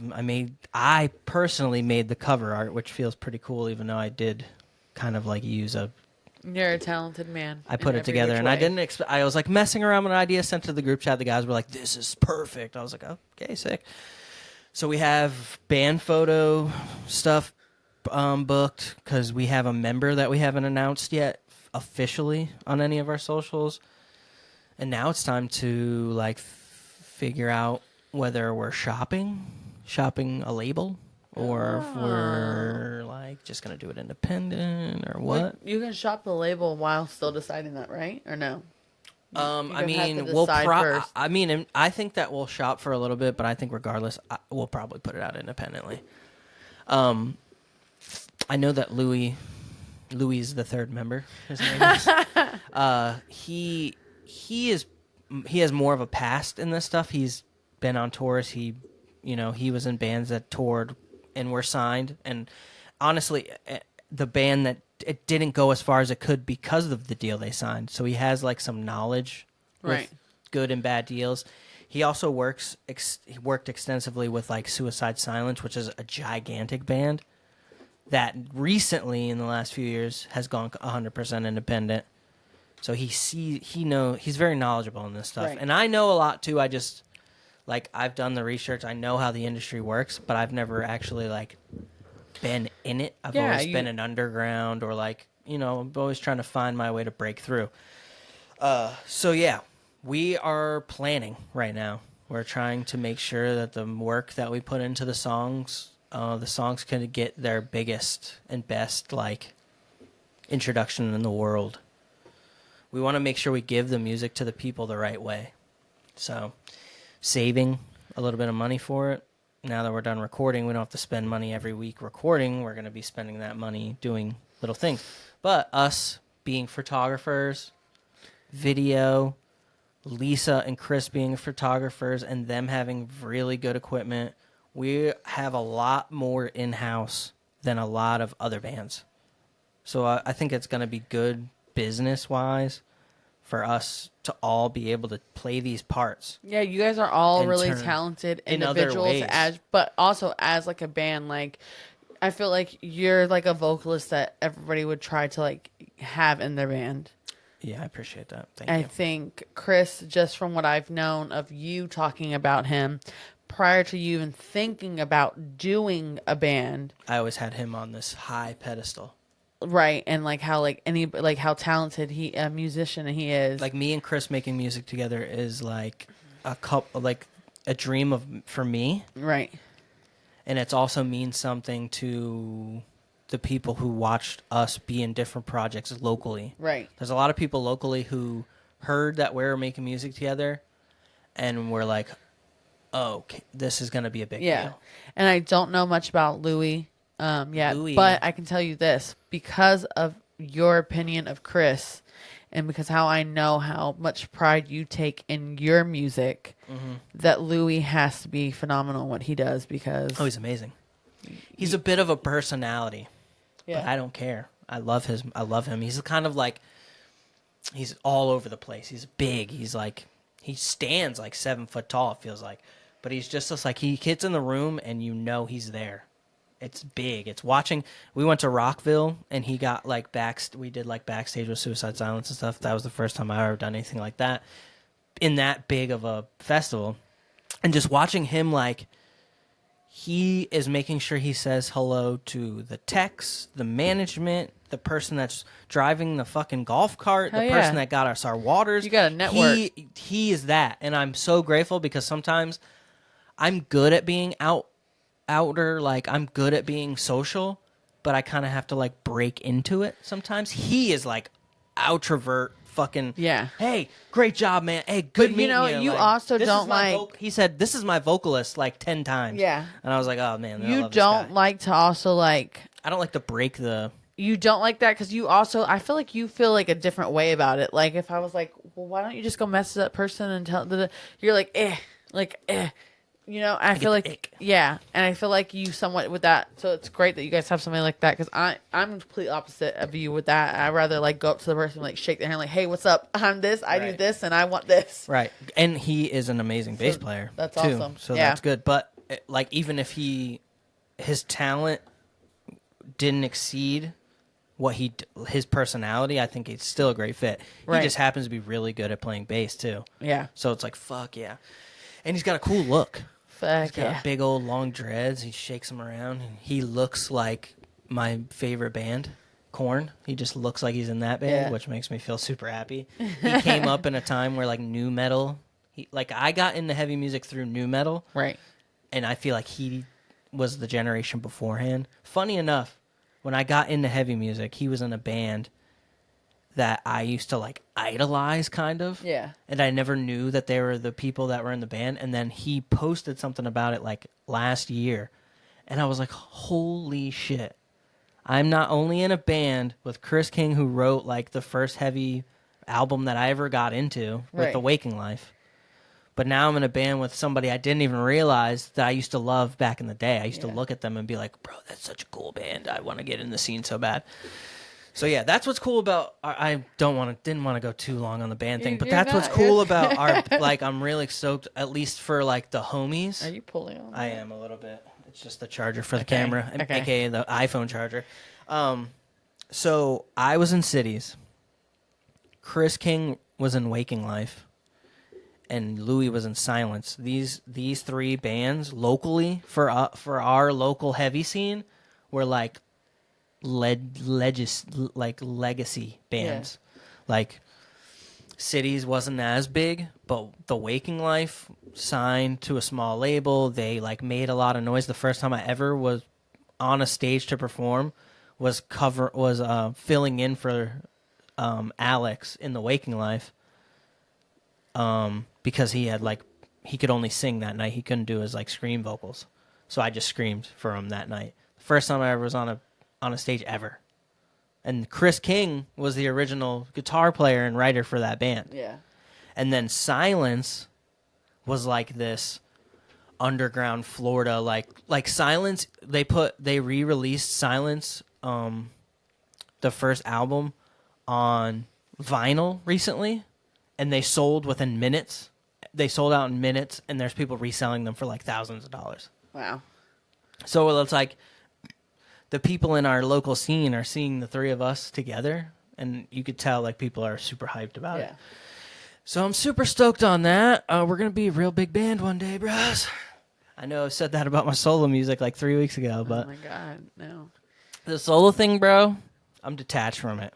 I personally made the cover art, which feels pretty cool, even though I did kind of like use a. You're a talented man. I put it together, and I didn't. I was like messing around with an idea, sent to the group chat. The guys were like, "This is perfect." I was like, "Okay, sick." So we have band photo stuff booked because we have a member that we haven't announced yet officially on any of our socials, and now it's time to like figure out whether we're shopping a label, or if we're like just gonna do it independent or what. You can shop the label while still deciding that, right? Or no? I mean, I think that we'll shop for a little bit, but I think regardless, we'll probably put it out independently. I know that Louis is the third member. His name is. He has more of a past in this stuff. He's been on tours. He was in bands that toured and were signed. And honestly, the band that it didn't go as far as it could because of the deal they signed. So he has like some knowledge with good and bad deals. He also worked extensively with like Suicide Silence, which is a gigantic band that recently in the last few years has gone 100% independent. So he's very knowledgeable in this stuff. Right. And I know a lot too. I just I've done the research. I know how the industry works, but I've never actually been in it. I've always been an underground or I'm always trying to find my way to break through. So yeah, we are planning right now. We're trying to make sure that the work that we put into the songs can get their biggest and best introduction in the world. We want to make sure we give the music to the people the right way. So saving a little bit of money for it. Now that we're done recording, we don't have to spend money every week recording. We're going to be spending that money doing little things. But us being photographers, video, Lisa and Chris being photographers, and them having really good equipment, we have a lot more in-house than a lot of other bands. So I think it's going to be good business-wise for us to all be able to play these parts. Yeah, you guys are all really talented individuals, but also as a band. I feel like you're a vocalist that everybody would try to have in their band. Yeah, I appreciate that. Thank you. I think Chris, just from what I've known of you talking about him, prior to you even thinking about doing a band, I always had him on this high pedestal. Right, and how talented a musician he is. Me and Chris making music together is a dream for me. Right. And it's also means something to the people who watched us be in different projects locally. Right. There's a lot of people locally who heard that we were making music together and were like, oh, this is going to be a big deal. And I don't know much about Louis. But I can tell you this, because of your opinion of Chris and because how I know how much pride you take in your music, that Louis has to be phenomenal in what he does because... Oh, he's amazing. He's a bit of a personality. Yeah. But I don't care. I love him. He's kind of like, he's all over the place. He's big. He's like, he stands like 7 foot tall, it feels like. But he's just like, he gets in the room and you know he's there. It's big. It's watching. We went to Rockville and he got like we did like backstage with Suicide Silence and stuff. That was the first time I ever done anything like that in that big of a festival. And just watching him, like, he is making sure he says hello to the techs, the management, the person that's driving the fucking golf cart, the person that got us our waters. You got a network. He is that. And I'm so grateful because sometimes I'm good at being outer, like I'm good at being social, but I kind of have to like break into it sometimes. He is like outrovert fucking, hey, great job, man. Hey, good meeting you. You like, also don't like... he said, this is my vocalist like 10 times. Yeah. And I was like, oh, man. You don't like to also like... I don't like to break the... You don't like that because you also... I feel like you feel like a different way about it. Like if I was like, well, why don't you just go message that person and tell... You're like, You know, I feel like, ick. Yeah, and I feel like you somewhat with that. So it's great that you guys have something like that because I'm complete opposite of you with that. I rather like go up to the person, like shake their hand, like, hey, what's up? I'm this, I do this, and I want this. Right, and he is an amazing bass player. That's too, awesome. So that's good. But like, even if his talent didn't exceed his personality, I think he's still a great fit. Right. He just happens to be really good at playing bass too. Yeah. So it's like, fuck yeah, and he's got a cool look. He's got big old long dreads. He shakes them around. And he looks like my favorite band, Korn. He just looks like he's in that band, which makes me feel super happy. He came up in a time where like nu metal. I got into heavy music through nu metal, right? And I feel like he was the generation beforehand. Funny enough, when I got into heavy music, he was in a band that I used to like idolize kind of. Yeah. And I never knew that they were the people that were in the band. And then he posted something about it like last year. And I was like, holy shit. I'm not only in a band with Chris King, who wrote like the first heavy album that I ever got into with The Waking Life. But now I'm in a band with somebody I didn't even realize that I used to love back in the day. I used to look at them and be like, bro, that's such a cool band. I want to get in the scene so bad. So yeah, that's what's cool about. I didn't want to go too long on the band thing, but that's what's cool about our. Like, I'm really stoked, at least for like the homies. Are you pulling on? I am a little bit. It's just the charger for the camera, aka the iPhone charger. So I was in Cities. Chris King was in Waking Life, and Louis was in Silence. These three bands locally for our local heavy scene were like legacy bands. Like Cities wasn't as big, but The Waking Life signed to a small label. They like made a lot of noise. The first time I ever was on a stage to perform was filling in for Alex in The Waking Life, because he could only sing that night. He couldn't do his like scream vocals, so I just screamed for him that night. First time I ever was on a stage ever. And Chris King was the original guitar player and writer for that band. Yeah. And then Silence was like this underground Florida, like Silence. They re-released Silence, the first album, on vinyl recently, and they sold within minutes. They sold out in minutes, and there's people reselling them for like thousands of dollars. Wow. So it's like the people in our local scene are seeing the three of us together, and you could tell like people are super hyped about it. So I'm super stoked on that. We're going to be a real big band one day, bros. I know I've said that about my solo music like 3 weeks ago, but... Oh my God, no. The solo thing, bro, I'm detached from it.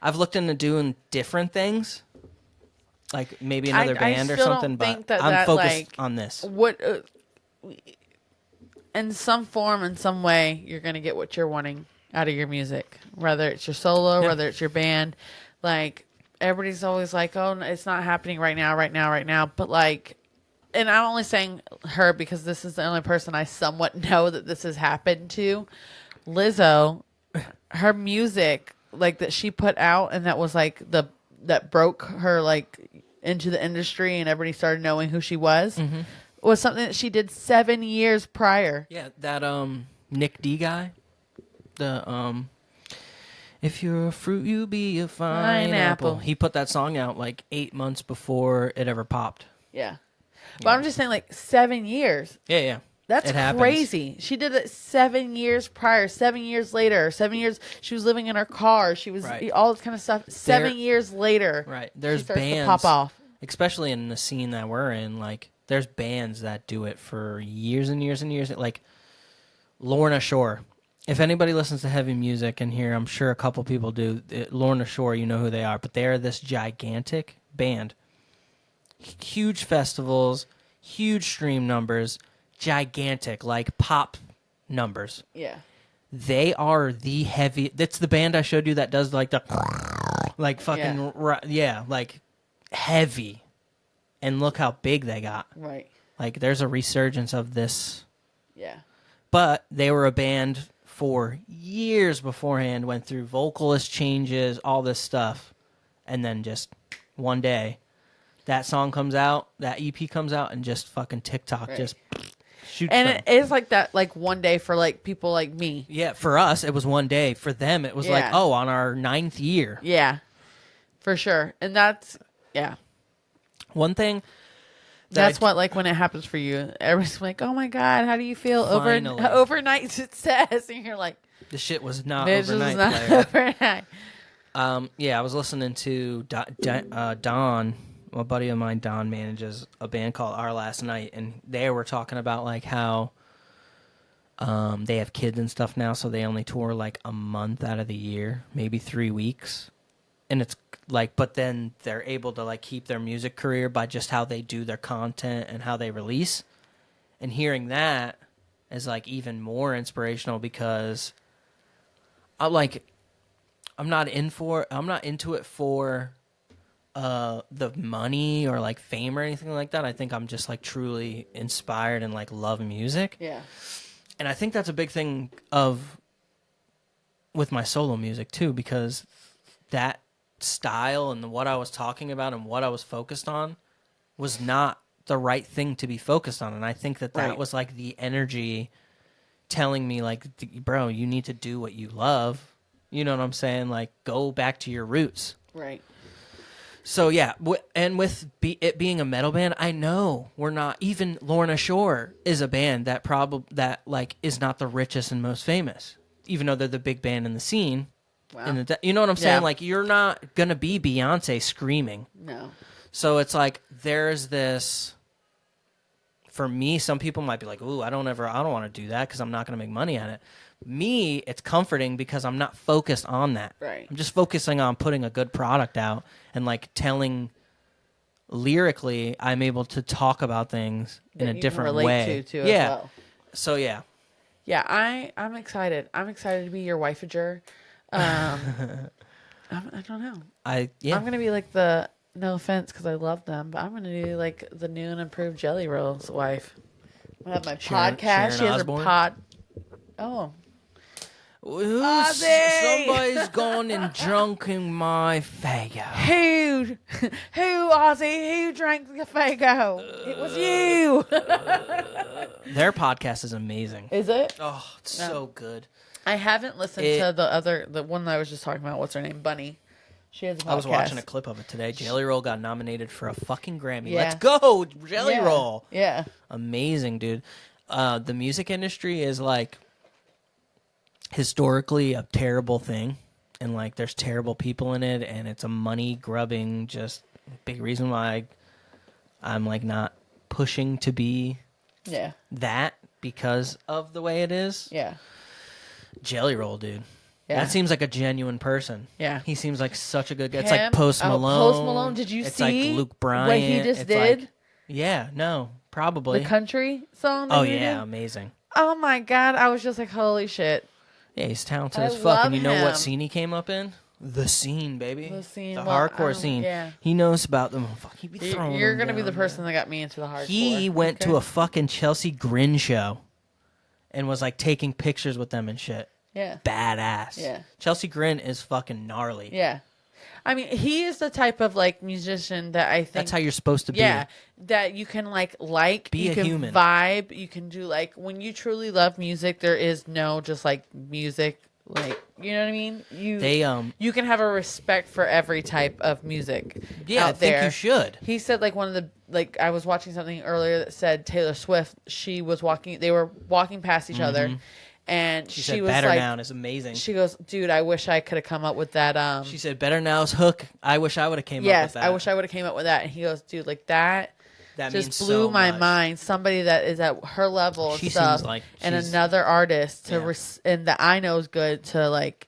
I've looked into doing different things, like maybe another band or something, but I'm focused on this. In some form, in some way, you're going to get what you're wanting out of your music, whether it's your solo, whether it's your band. Like, everybody's always like, oh, it's not happening right now. But like, and I'm only saying her because this is the only person I somewhat know that this has happened to. Lizzo, her music, like that she put out, and that was like that broke her like into the industry, and everybody started knowing who she was. Mm-hmm. was something that she did 7 years prior. Yeah, that Nick D guy. The if you're a fruit, you be a fine apple. He put that song out like 8 months before it ever popped. Yeah. But I'm just saying, like, 7 years. Yeah. That's crazy. She did it 7 years prior, 7 years later, 7 years. She was living in her car. She was all this kind of stuff. 7 years later. Right. There's bands. To pop off. Especially in the scene that we're in. Like, there's bands that do it for years and years and years. Like, Lorna Shore. If anybody listens to heavy music in here, I'm sure a couple people do. Lorna Shore, you know who they are. But they're this gigantic band. Huge festivals, huge stream numbers. Gigantic, like pop numbers. Yeah. They are the heavy. That's the band I showed you that does like the, like fucking, like heavy. And look how big they got. Right. Like there's a resurgence of this. Yeah. But they were a band for years beforehand, went through vocalist changes, all this stuff. And then just one day, that song comes out, that EP comes out, and just fucking TikTok just... And it is like that, like one day for like people like me. Yeah, for us, it was one day. For them, it was like, oh, on our 9th year. Yeah, for sure. And that's, one thing. That's what, like, when it happens for you, everyone's like, oh my God, how do you feel? Overnight success. And you're like, the shit was not overnight. Yeah, I was listening to Don. A buddy of mine, Don, manages a band called Our Last Night, and they were talking about like how they have kids and stuff now, so they only tour like a month out of the year, maybe 3 weeks, and it's like, but then they're able to like keep their music career by just how they do their content and how they release. And hearing that is like even more inspirational because I'm not into it for the money or like fame or anything like that. I think I'm just like truly inspired and like love music. Yeah. And I think that's a big thing with my solo music too, because that style and what I was talking about and what I was focused on was not the right thing to be focused on. And I think that was like the energy telling me like, bro, you need to do what you love. You know what I'm saying? Like go back to your roots. Right. So yeah, and with it being a metal band, I know we're not. Even Lorna Shore is a band that like is not the richest and most famous, even though they're the big band in the scene. Wow. You know what I'm saying? Like you're not gonna be Beyonce screaming. No. So it's like there's this. For me, some people might be like, "Ooh, I don't want to do that because I'm not gonna make money on it." Me, it's comforting because I'm not focused on that. Right. I'm just focusing on putting a good product out and like telling lyrically, I'm able to talk about things in a different way. As well. So yeah. Yeah, I'm excited. I'm excited to be your wifeager. I don't know. I'm gonna be like no offense because I love them, but I'm gonna do like the new and improved Jelly Roll's wife. I have my podcast. She has her pod. Oh. Somebody's gone and drunken my Fago. Who, Ozzy? Who drank the Fago? It was you. Their podcast is amazing. Is it? Oh, it's so good. I haven't listened to the one that I was just talking about. What's her name? Bunny. She has a podcast. I was watching a clip of it today. Jelly Roll got nominated for a fucking Grammy. Yeah. Let's go, Jelly Roll. Yeah. Amazing, dude. The music industry is like historically a terrible thing, and like there's terrible people in it, and it's a money grubbing just big reason why I'm like not pushing to be that because of the way it is. Yeah. Jelly Roll, dude. Yeah. That seems like a genuine person. Yeah. He seems like such a good guy. It's like Post Malone. Post Malone, did you see? It's like Luke Bryant. What he just did? Like, probably. The country song? Amazing. Oh my God. I was just like, holy shit. Yeah, he's talented as fuck. And you know what scene he came up in? The scene, baby. The scene. The hardcore scene. Yeah. He knows about them. Fuck, he be throwing You're going to be the person that got me into the hardcore. He went to a fucking Chelsea Grin show and was like taking pictures with them and shit. Yeah. Badass. Yeah. Chelsea Grin is fucking gnarly. Yeah. I mean, he is the type of like musician that I think that's how you're supposed to be. Yeah, that you can be you can human, vibe, you can do like when you truly love music. There is no just like music, like you know what I mean. You can have a respect for every type of music. Yeah, out there. I think you should. He said like one of the I was watching something earlier that said Taylor Swift. They were walking past each other. And she said, was "Better like, Now" is amazing. She goes, "Dude, I wish I could have come up with that." She said, "Better Now's hook. I wish I would have came up with that." Yes, I wish I would have came up with that. And he goes, "Dude, like that just blew so my much. mind. Somebody that is at her level She and stuff, seems like and another artist and that I know is good to like."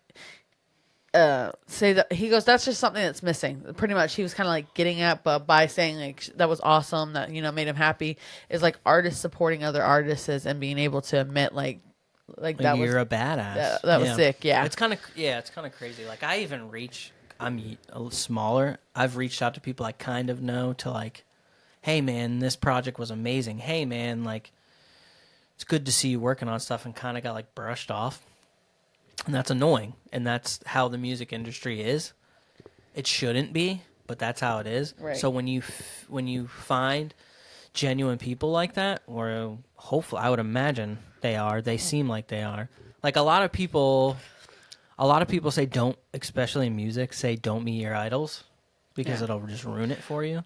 Say that he goes, that's just something that's missing. Pretty much, he was kind of like getting at, but by saying like that was awesome, that made him happy, is like artists supporting other artists and being able to admit like that you're was a badass. That was sick. Yeah, it's kind of crazy. Like I'm a little smaller. I've reached out to people I kind of know to like, hey man, this project was amazing. Hey man, like it's good to see you working on stuff, and kind of got like brushed off. And that's annoying, and that's how the music industry is. It shouldn't be, but that's how it is. Right. So when you find genuine people like that, or hopefully, I would imagine they seem like they are. Like a lot of people say don't, especially in music, say don't meet your idols because it'll just ruin it for you.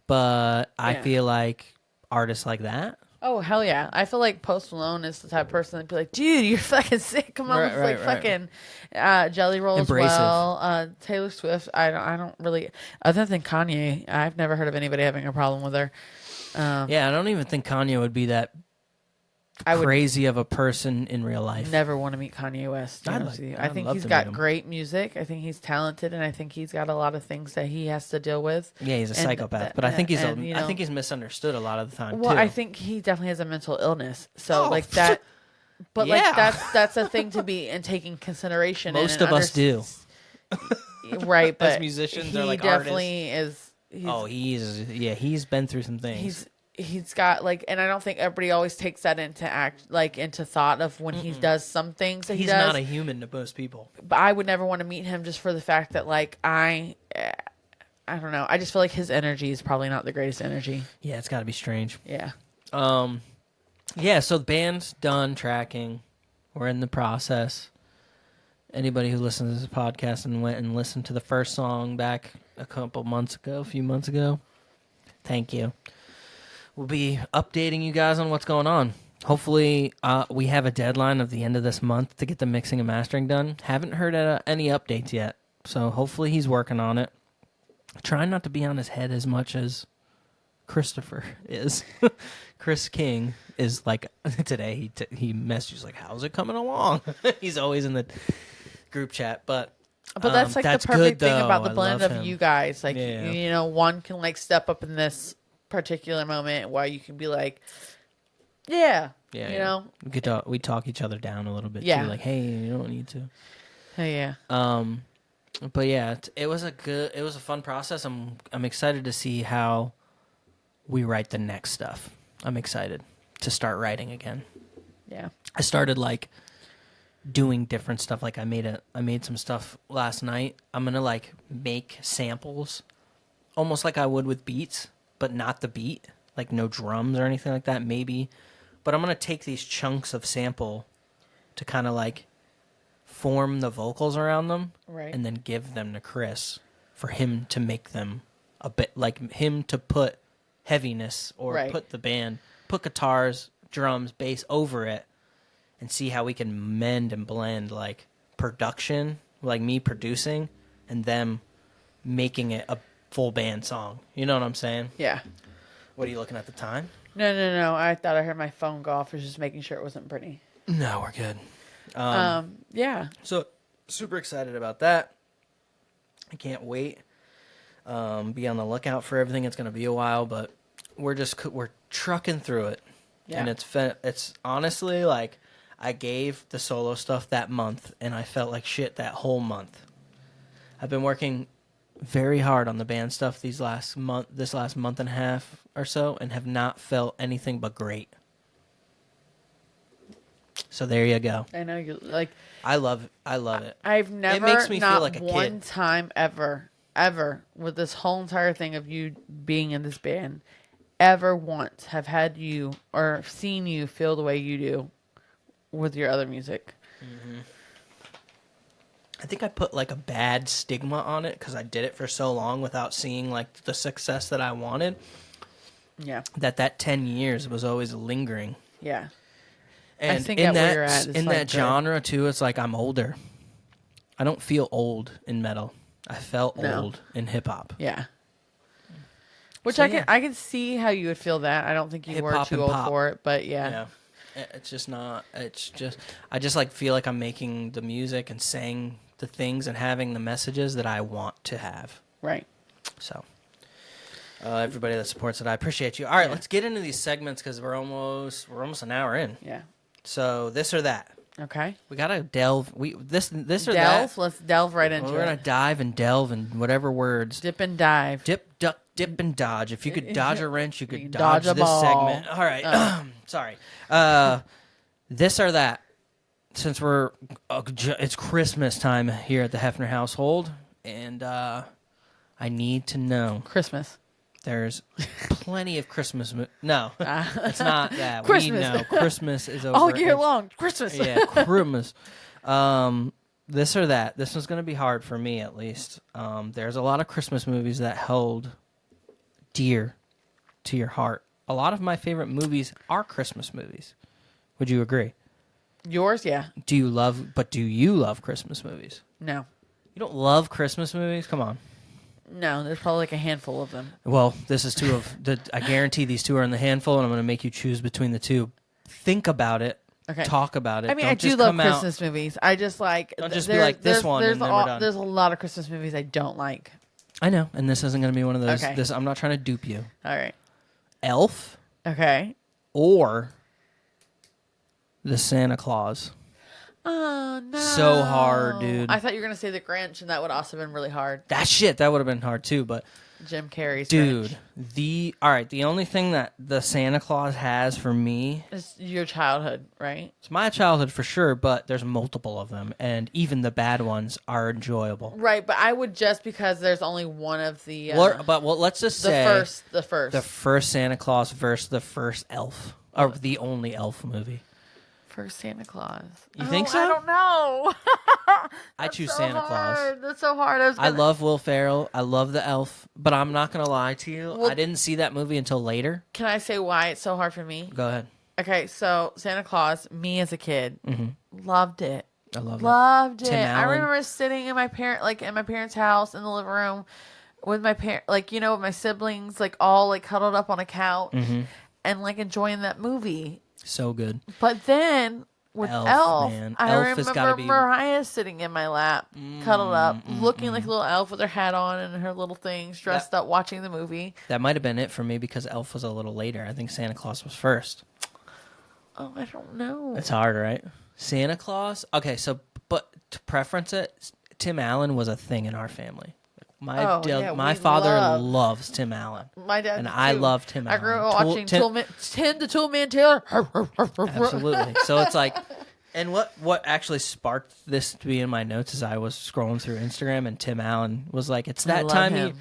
But I feel like artists like that. Oh, hell yeah. I feel like Post Malone is the type of person that'd be like, dude, you're fucking sick. Come on, fucking Jelly Roll as well. Taylor Swift, I don't really, other than Kanye, I've never heard of anybody having a problem with her. I don't even think Kanye would be that crazy of a person in real life. Never want to meet Kanye West. I think he's got great music. I think he's talented, and I think he's got a lot of things that he has to deal with. Yeah, he's a psychopath, but I think he's misunderstood a lot of the time. Well, too. I think he definitely has a mental illness. So like that, but like that's a thing to be and taking consideration. Most of us do, right? But as musicians, he or like definitely artists. He's been through some things. He's got like, and I don't think everybody always takes that into thought of when he does some things that he's not a human to most people. But I would never want to meet him just for the fact that like I don't know. I just feel like his energy is probably not the greatest energy. Yeah, it's got to be strange. Yeah. Yeah. So the band's done tracking. We're in the process. Anybody who listens to this podcast and went and listened to the first song back a few months ago, thank you. We'll be updating you guys on what's going on. Hopefully, we have a deadline of the end of this month to get the mixing and mastering done. Haven't heard any updates yet, so hopefully he's working on it. Trying not to be on his head as much as Christopher is. Chris King is like, today he messages like, how's it coming along? He's always in the group chat, but that's like the perfect thing about the blend of you guys. Like, one can like step up in this particular moment while you can be like, we talk each other down a little bit too, like, hey, you don't need to. Hey, yeah. But yeah, it was a fun process. I'm excited to see how we write the next stuff. I'm excited to start writing again. Yeah. I started like doing different stuff. Like I made some stuff last night. I'm gonna like make samples, almost like I would with beats, but not the beat, like no drums or anything like that, maybe. But I'm going to take these chunks of sample to kind of like form the vocals around them, right, and then give them to Chris for him to make them a bit, like him to put heaviness or put guitars, drums, bass over it, and see how we can mend and blend like production, like me producing, and them making it a full band song. You know what I'm saying? Yeah. What are you looking at the time? No. I thought I heard my phone go off. I was just making sure it wasn't Brittany. No, we're good. Yeah. So super excited about that. I can't wait. Be on the lookout for everything. It's going to be a while, but we're trucking through it. Yeah. And it's honestly like I gave the solo stuff that month and I felt like shit that whole month. I've been working very hard on the band stuff this last month and a half or so, and have not felt anything but great. So there you go. I know you like. I love it. I've never, it makes me not feel like a one kid. time ever, with this whole entire thing of you being in this band, ever once have had you or seen you feel the way you do with your other music. Mm-hmm. I think I put like a bad stigma on it because I did it for so long without seeing like the success that I wanted. Yeah. That 10 years was always lingering. Yeah. And I think in that, where you're at is in like that genre too, it's like I'm older. I don't feel old in metal. I felt old in hip hop. Yeah. Which I can see how you would feel that. I don't think you Hip-hop were too old for it, but yeah. It's just not. It's just I just like feel like I'm making the music and saying the things and having the messages that I want to have. Right. So, everybody that supports it, I appreciate you. All right, let's get into these segments because we're almost an hour in. Yeah. So this or that. Okay. We gotta delve. This or delve? that. Let's delve right into it. We're gonna dive and delve and whatever words. Dip and dive. Dip, duck, dip, and dodge. If you could dodge a wrench, you could dodge a this ball. segment. All right. Sorry. This or that. Since it's Christmas time here at the Hefner household, and I need to know. Christmas. There's plenty of Christmas. No, it's not that. Christmas. We know Christmas is over. All year long. Christmas. Yeah, Christmas. This or that. This one's going to be hard for me, at least. There's a lot of Christmas movies that hold dear to your heart. A lot of my favorite movies are Christmas movies. Would you agree? Yours, yeah. Do you love Christmas movies? No. You don't love Christmas movies? Come on. No, there's probably like a handful of them. Well, this is two of the. I guarantee these two are in the handful, and I'm going to make you choose between the two. Think about it. Okay. Talk about it. I mean, don't I do just love come out- Christmas movies. I just like. Don't just be like this one and then we're done. There's a lot of Christmas movies I don't like. I know, and this isn't going to be one of those. Okay. I'm not trying to dupe you. All right. Elf Okay. or the Santa Claus. Oh, no. So hard, dude. I thought you were going to say the Grinch, and that would also have been really hard. That would have been hard too, but Jim Carrey's dude, Grinch. the only thing that the Santa Claus has for me is your childhood, right? It's my childhood for sure, but there's multiple of them, and even the bad ones are enjoyable. Right, but I would just because there's only one of the... let's just say... The first. The first Santa Claus versus the first Elf. Or the only Elf movie. First Santa Claus. You think so? I don't know. I choose Santa Claus. That's so hard. I love Will Ferrell. I love the Elf. But I'm not going to lie to you. Well, I didn't see that movie until later. Can I say why it's so hard for me? Go ahead. Okay, so Santa Claus, me as a kid, loved it. I loved it. Tim Allen. I remember sitting in my parents' house in the living room with my with my siblings, all cuddled up on a couch and enjoying that movie. So good. But then with Elf, man. I Elf has gotta remember be... Mariah sitting in my lap, cuddled up, looking like a little elf with her hat on and her little things, dressed up, watching the movie. That might have been it for me because Elf was a little later. I think Santa Claus was first. Oh, I don't know. It's hard, right? Santa Claus? Okay, so, but to preference it, Tim Allen was a thing in our family. My father loves Tim Allen. My dad, and I love Tim Allen. I grew up watching the Toolman Taylor. Absolutely. So it's like, and what actually sparked this to be in my notes as I was scrolling through Instagram, and Tim Allen was like, "It's that time."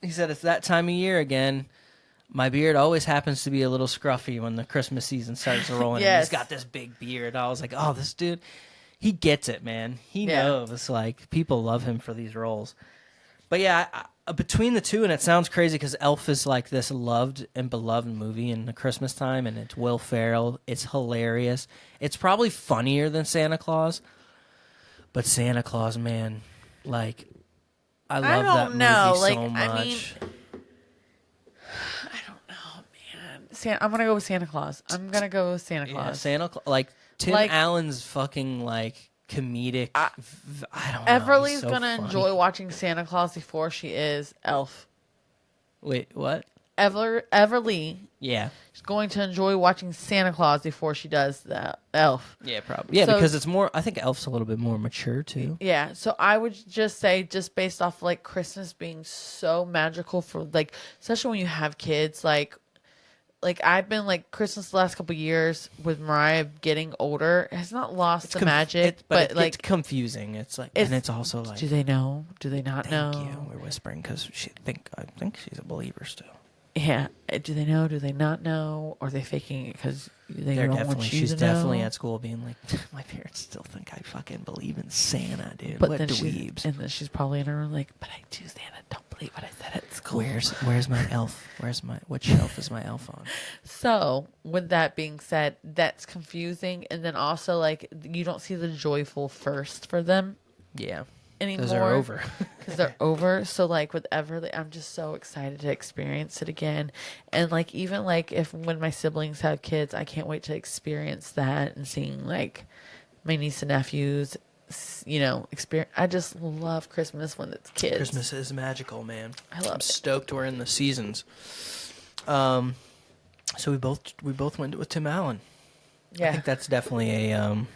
He said, "It's that time of year again. My beard always happens to be a little scruffy when the Christmas season starts to roll in. Yes. He's got this big beard." I was like, "Oh, this dude, he gets it, man. He knows. People love him for these roles." But yeah, between the two, and it sounds crazy because Elf is this loved and beloved movie in the Christmas time, and it's Will Ferrell. It's hilarious. It's probably funnier than Santa Claus. But Santa Claus, man, I love that movie so much. I mean, I don't know, man. I'm gonna go with Santa Claus. Yeah, Tim Allen's fucking comedic. I don't know. Everly's gonna enjoy watching Santa Claus before she is Elf. Wait, what? Everly. Yeah. She's going to enjoy watching Santa Claus before she does the Elf. Yeah, probably. Yeah, because it's more. I think Elf's a little bit more mature too. Yeah, so I would just say, just based off Christmas being so magical for especially when you have kids, like I've been like Christmas the last couple years with Mariah getting older has not lost the magic, but like it's confusing. It's like, and it's also like, do they know? Do they not know? Thank you. We're whispering because I think she's a believer still. Yeah. Do they know? Do they not know? Or are they faking it because they don't want you to know? She's definitely at school being like, my parents still think I fucking believe in Santa, dude. But what then dweebs. And then she's probably in her room like, but I do Santa. Don't believe what I said at school. Where's my elf? What shelf is my elf on? So, with that being said, that's confusing. And then also, like, you don't see the joyful first for them. Yeah. Anymore. Because they're over. Because they're over. So, like, with Everly, I'm just so excited to experience it again. And, like, even, like, when my siblings have kids, I can't wait to experience that and seeing, like, my niece and nephews, you know, experience. I just love Christmas when it's kids. Christmas is magical, man. I love I'm stoked we're in the seasons. So we both went with Tim Allen. Yeah. I think that's definitely a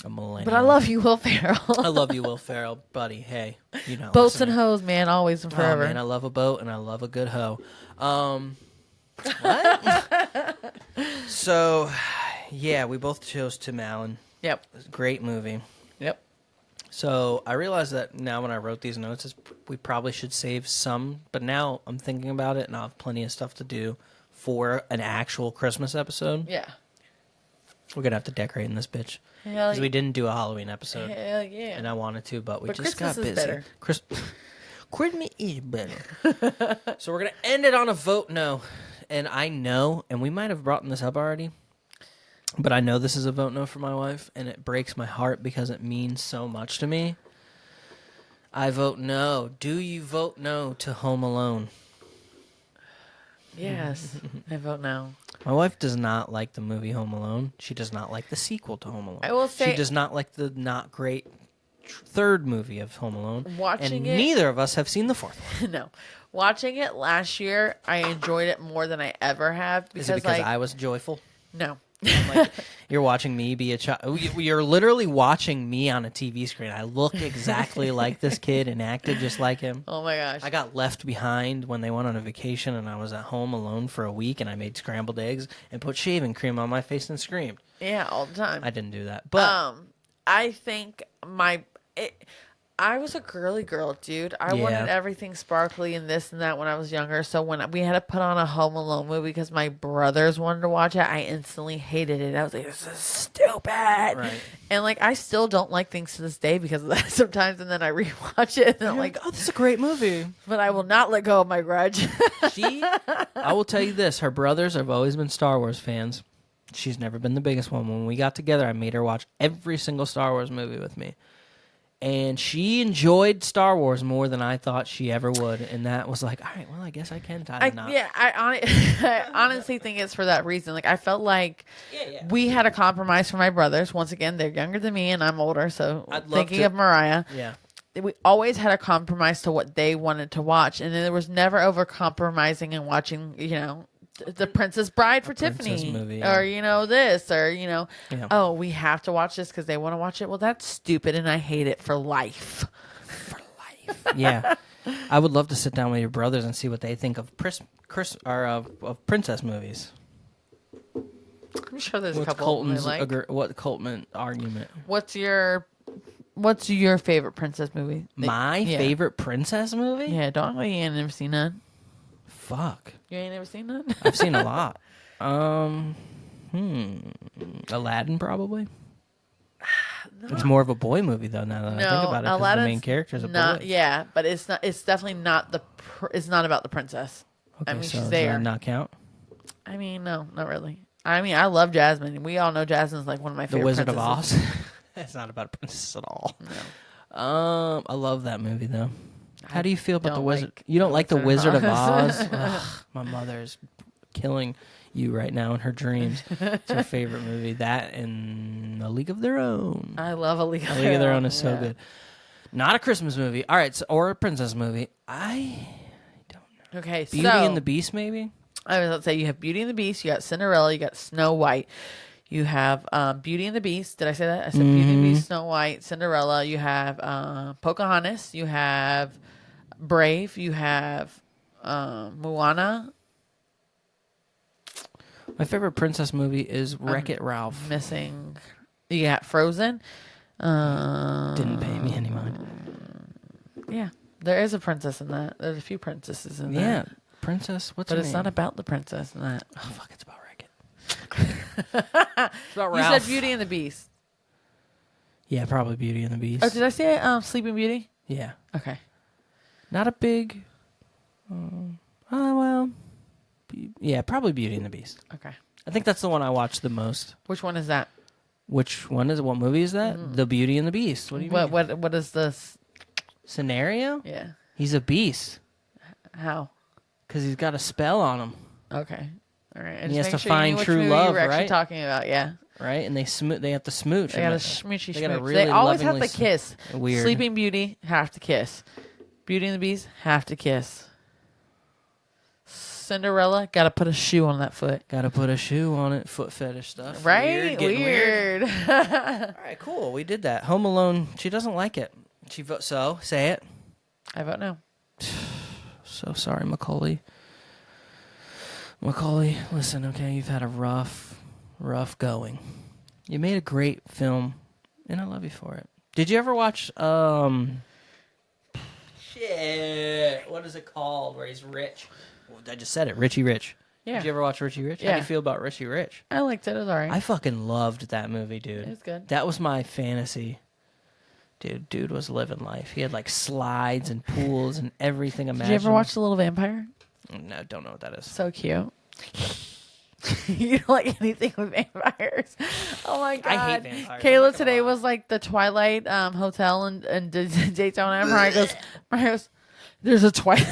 millennial. But I love you, Will Ferrell. I love you, Will Ferrell, buddy. Hey, you know. Boats and hoes, man, always and forever. Oh, man, I love a boat and I love a good hoe. What? So, yeah, we both chose Tim Allen. Yep. Great movie. Yep. So I realized that now when I wrote these notes, we probably should save some. But now I'm thinking about it, and I'll have plenty of stuff to do for an actual Christmas episode. Yeah. We're going to have to decorate in this bitch. Because we didn't do a Halloween episode. Hell yeah. And I wanted to, but just Christmas got busy. Is better. Christmas is better. So we're going to end it on a vote no. And I know, and we might have brought this up already, but I know this is a vote no for my wife, and it breaks my heart because it means so much to me. I vote no. Do you vote no to Home Alone? Yes, I vote no. My wife does not like the movie Home Alone. She does not like the sequel to Home Alone. I will say she does not like the not great third movie of Home Alone. Watching and neither of us have seen the fourth one. No. Watching it last year, I enjoyed it more than I ever have. Is it because I was joyful? No. Like, you're watching me be a child. You're literally watching me on a TV screen. I look exactly like this kid and acted just like him. Oh my gosh. I got left behind when they went on a vacation and I was at home alone for a week and I made scrambled eggs and put shaving cream on my face and screamed. Yeah, all the time. I didn't do that. But I think I was a girly girl, dude. I wanted everything sparkly and this and that when I was younger. So when we had to put on a Home Alone movie because my brothers wanted to watch it, I instantly hated it. I was like, this is stupid. Right. And like, I still don't like things to this day because of that sometimes. And then I rewatch it and I'm like, oh, this is a great movie. But I will not let go of my grudge. I will tell you this. Her brothers have always been Star Wars fans. She's never been the biggest one. When we got together, I made her watch every single Star Wars movie with me. And she enjoyed Star Wars more than I thought she ever would. And that was like, all right, well, I guess I can tie the knot. Yeah, I honestly think it's for that reason. Like, I felt like we had a compromise for my brothers. Once again, they're younger than me and I'm older. So thinking of Mariah. Yeah. We always had a compromise to what they wanted to watch. And there was never over compromising and watching, you know, The Princess Bride for Tiffany movie, or, you know, this or, you know, oh, we have to watch this because they want to watch it. Well, that's stupid. And I hate it for life. For life. Yeah. I would love to sit down with your brothers and see what they think of of princess movies. I'm sure there's a couple of them they like. What Coltman argument? What's your favorite princess movie? My favorite princess movie? Yeah, don't you ain't never seen none. Fuck. You ain't never seen none? I've seen a lot. Aladdin probably. No. It's more of a boy movie though. Now that I think about it, because the main character is a boy. Yeah, but it's not. It's definitely not it's not about the princess. Okay, I mean, so she's there. Does that not count? I mean, no, not really. I mean, I love Jasmine. We all know Jasmine's like one of my favorite. The Wizard princesses. of Oz. It's not about a princess at all. No. I love that movie though. How do you feel about the Wizard? You don't like the Wizard of Oz? Ugh, my mother's killing you right now in her dreams. It's her favorite movie. That and A League of Their Own. I love A League of Their Own. A League of Their Own is so good. Not a Christmas movie. All right, or a princess movie. I don't know. Okay, Beauty and the Beast, maybe? I was about to say, you have Beauty and the Beast, you got Cinderella, you got Snow White. You have Beauty and the Beast. Did I say that? I said Beauty and the Beast, Snow White, Cinderella. You have Pocahontas. You have Brave. You have Moana. My favorite princess movie is Wreck-It Ralph. Missing. You got Frozen. Didn't pay me any mind. Yeah, there is a princess in that. There's a few princesses in that. Yeah, princess. What's her name? But it's not about the princess in that. Oh fuck! It's about Wreck-It. It's about Ralph. You said Beauty and the Beast. Yeah, probably Beauty and the Beast. Oh, did I say Sleeping Beauty? Yeah. Okay. Not a big. Well. Yeah, probably Beauty and the Beast. Okay. I think that's the one I watched the most. Which one is that? Which one is? What movie is that? Mm. The Beauty and the Beast. What do you mean? What is this scenario? Yeah. He's a beast. How? Because he's got a spell on him. Okay. All right. And he has to find true love, right? Actually talking about, yeah. Right, and they have to smooch. They got to smoochy smooch. They always have to kiss. Weird. Sleeping Beauty have to kiss. Beauty and the Beast have to kiss. Cinderella got to put a shoe on that foot. Got to put a shoe on it. Foot fetish stuff. Right? Weird. All right, cool. We did that. Home Alone. She doesn't like it. She votes. So say it. I vote no. So sorry, Macaulay. Macaulay, listen. Okay, you've had a rough going. You made a great film, and I love you for it. Did you ever watch? Shit. What is it called? Where he's rich. Well, I just said it. Richie Rich. Yeah. Did you ever watch Richie Rich? Yeah. How do you feel about Richie Rich? I liked it. It was alright. I fucking loved that movie, dude. It was good. That was my fantasy. Dude was living life. He had like slides and pools and everything imaginable. Did you ever watch The Little Vampire? No, don't know what that is. So cute. You don't like anything with vampires. Oh my god! I hate vampires. Kayla today was like the Twilight Hotel and Daytona. And Mariah goes, "There's a Twilight."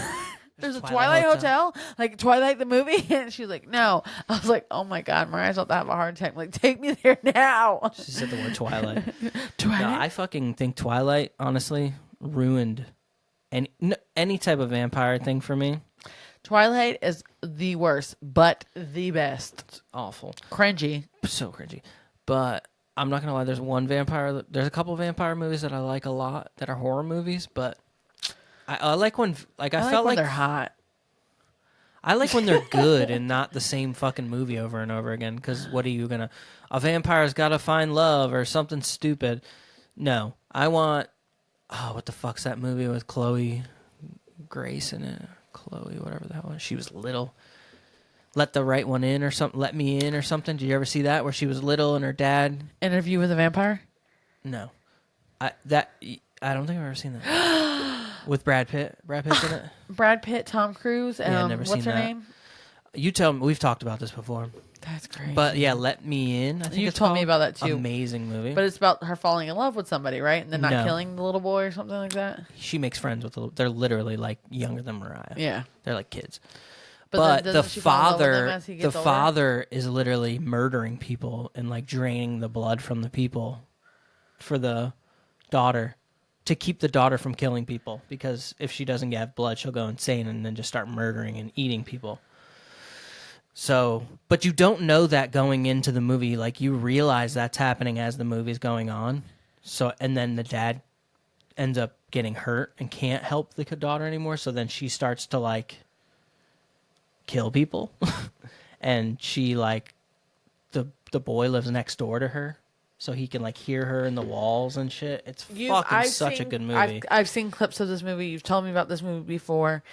There's a Twilight Hotel? Like Twilight the movie? And she was like, no. I was like, oh my God, Mariah's about to have a heart attack. I'm like, take me there now. She said the word Twilight. Twilight? No, I fucking think Twilight, honestly, ruined any type of vampire thing for me. Twilight is the worst, but the best. It's awful. Cringy. So cringy. But I'm not going to lie, there's a couple vampire movies that I like a lot that are horror movies, but I like when, like, I felt like they're hot. I like when they're good and not the same fucking movie over and over again. Because what are you gonna? A vampire's got to find love or something stupid. No, I want. Oh, what the fuck's that movie with Chloe Grace in it? Chloe, whatever the hell. She was little. Let the Right One In or something. Let Me In or something. Did you ever see that where she was little and her dad? Interview with a Vampire? No, I don't think I've ever seen that. With Brad Pitt. Brad Pitt's in it? Brad Pitt, Tom Cruise. Yeah, never seen what's her that. name? You tell me. We've talked about this before. That's great. But yeah, Let Me In. I think you told me about that too. Amazing movie. But it's about her falling in love with somebody, right? And then not killing the little boy or something like that? She makes friends with they're literally like younger than Mariah. Yeah. They're like kids. But the father is literally murdering people and like draining the blood from the people for the daughter. To keep the daughter from killing people, because if she doesn't have blood, she'll go insane and then just start murdering and eating people. So, but you don't know that going into the movie. Like, you realize that's happening as the movie's going on. So, and then the dad ends up getting hurt and can't help the daughter anymore. So then she starts to like kill people, and she like the boy lives next door to her. So he can like hear her in the walls and shit. It's such a good movie. I've seen clips of this movie. You've told me about this movie before.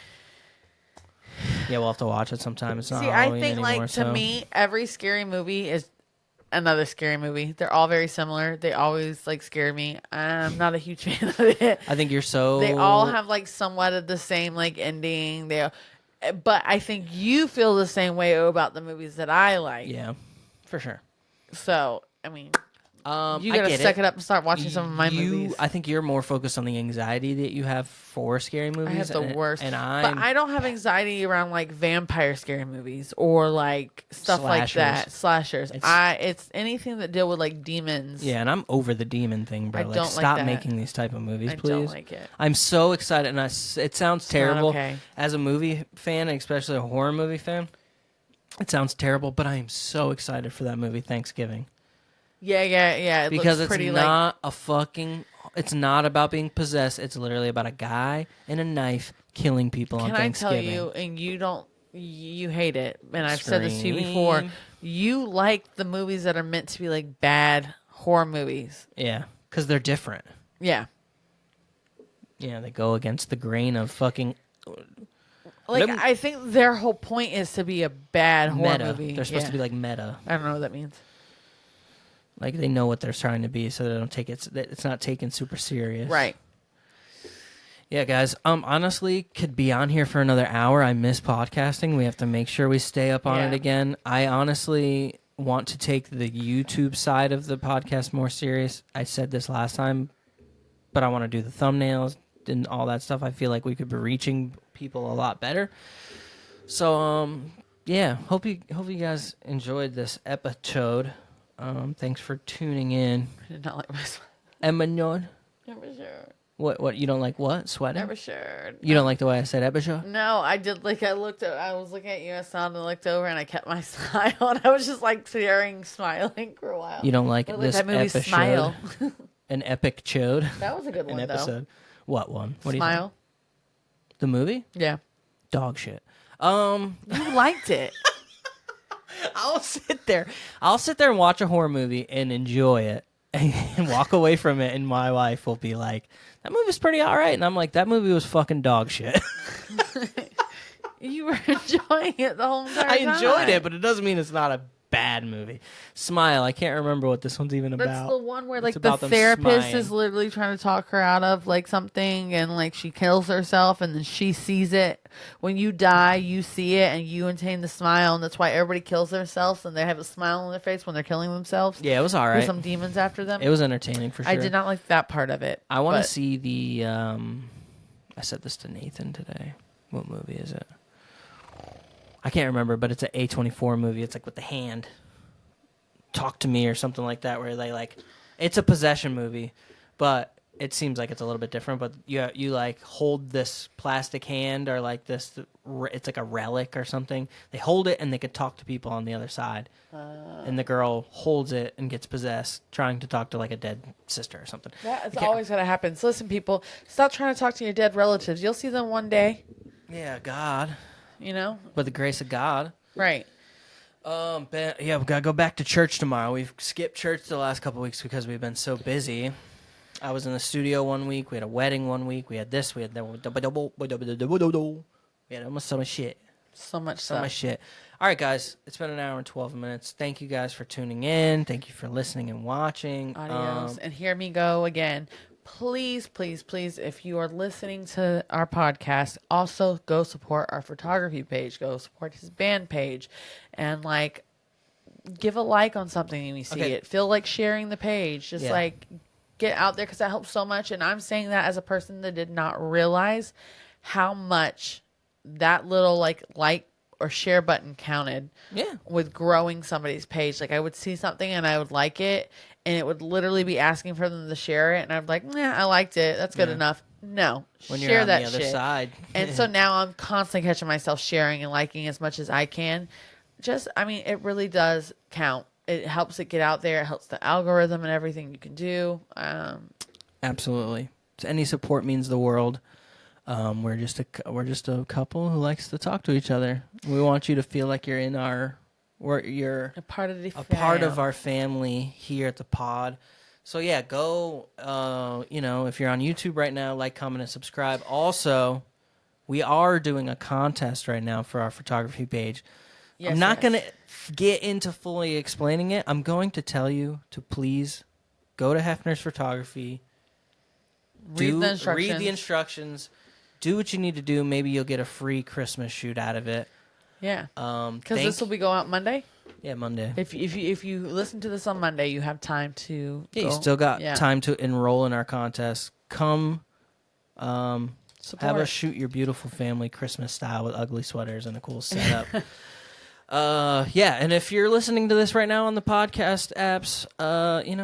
Yeah, we'll have to watch it sometime. It's not Halloween anymore. I think to me, every scary movie is another scary movie. They're all very similar. They always like scare me. I'm not a huge fan of it. I think you're so. They all have like somewhat of the same like ending. But I think you feel the same way about the movies that I like. Yeah, for sure. So I mean. You gotta suck it up and start watching some of my movies. I think you're more focused on the anxiety that you have for scary movies. I have the worst. But I don't have anxiety around like vampire scary movies or like stuff like that. Slashers. It's anything that deal with like demons. Yeah, and I'm over the demon thing, bro. I don't stop making these type of movies, please. I don't like it. I'm so excited, and it sounds terrible okay. As a movie fan, especially a horror movie fan. It sounds terrible, but I am so excited for that movie, Thanksgiving. Yeah. Because it's not it's not about being possessed. It's literally about a guy and a knife killing people on Thanksgiving. Can I tell you, and you hate it, and I've said this to you before, You like the movies that are meant to be like bad horror movies. Yeah, because they're different. Yeah. Yeah, they go against the grain of fucking... Like, I think their whole point is to be a bad horror movie. They're supposed to be like meta. I don't know what that means. Like, they know what they're trying to be, so they don't take it's not taken super serious. Right. Yeah, guys. Honestly, could be on here for another hour. I miss podcasting. We have to make sure we stay up on it again. I honestly want to take the YouTube side of the podcast more serious. I said this last time, but I want to do the thumbnails and all that stuff. I feel like we could be reaching people a lot better. So, yeah. Hope you guys enjoyed this episode. Thanks for tuning in. I did not like my sweater. Emmanuel. Never sure. What? You don't like what? Sweater? Never sure. You don't like the way I said episode? No, I did. Like, I was looking at you, I stopped and looked over, and I kept my smile, and I was just like smiling for a while. You don't like this that movie episode? Smile. An epic chode? That was a good one, episode. Though. What one? What Smile. Do you think? The movie? Yeah. Dog shit. You liked it. I'll sit there and watch a horror movie and enjoy it and walk away from it, and my wife will be like, that movie's pretty all right. And I'm like, that movie was fucking dog shit. You were enjoying it the whole entire time. I enjoyed it, but it doesn't mean it's not a bad movie. Smile. I can't remember what this one's even about. That's the one where like the therapist is literally trying to talk her out of like something, and like she kills herself, and then she sees it. When you die, you see it, and you attain the smile, and that's why everybody kills themselves, and they have a smile on their face when they're killing themselves. Yeah, it was all right. There's some demons after them. It was entertaining for sure. I did not like that part of it. I want to see the. I said this to Nathan today. What movie is it? I can't remember, but it's an A24 movie. It's like with the hand. Talk to Me or something like that, where they like, it's a possession movie, but it seems like it's a little bit different. But you like hold this plastic hand, or like this, it's like a relic or something. They hold it and they could talk to people on the other side. And the girl holds it and gets possessed, trying to talk to like a dead sister or something. That's always going to happen. So listen, people, stop trying to talk to your dead relatives. You'll see them one day. Yeah, God. You know? With the grace of God. Right. Yeah, we gotta go back to church tomorrow. We've skipped church the last couple of weeks because we've been so busy. I was in the studio one week. We had a wedding one week. We had this. We had that. We had almost so much shit. So much shit. All right, guys. It's been an hour and 12 minutes. Thank you guys for tuning in. Thank you for listening and watching. Adios. And hear me go again. Please, please, please, if you are listening to our podcast, also go support our photography page. Go support his band page. And, like, give a like on something when you see it. Feel like sharing the page. Just, like, get out there because that helps so much. And I'm saying that as a person that did not realize how much that little, like or share button counted with growing somebody's page. Like, I would see something and I would like it, and it would literally be asking for them to share it, and I'd be like, nah, I liked it. That's good enough. No, when share you're on that the other shit. side. And so now I'm constantly catching myself sharing and liking as much as I can. It really does count. It helps it get out there. It helps the algorithm and everything you can do. Absolutely. Any support means the world. We're just a couple who likes to talk to each other. We want you to feel like you're in you're a part of part of our family here at the pod. So yeah, go. If you're on YouTube right now, like, comment, and subscribe. Also, we are doing a contest right now for our photography page. I'm not going to get into fully explaining it. I'm going to tell you to please go to Hefner's Photography. Read the instructions. Do what you need to do. Maybe you'll get a free Christmas shoot out of it. Yeah. Because this will be going out Monday. Yeah, Monday. If you listen to this on Monday, you have time to. Yeah, you still got time to enroll in our contest. Come, have us shoot your beautiful family Christmas style with ugly sweaters and a cool setup. And if you're listening to this right now on the podcast apps,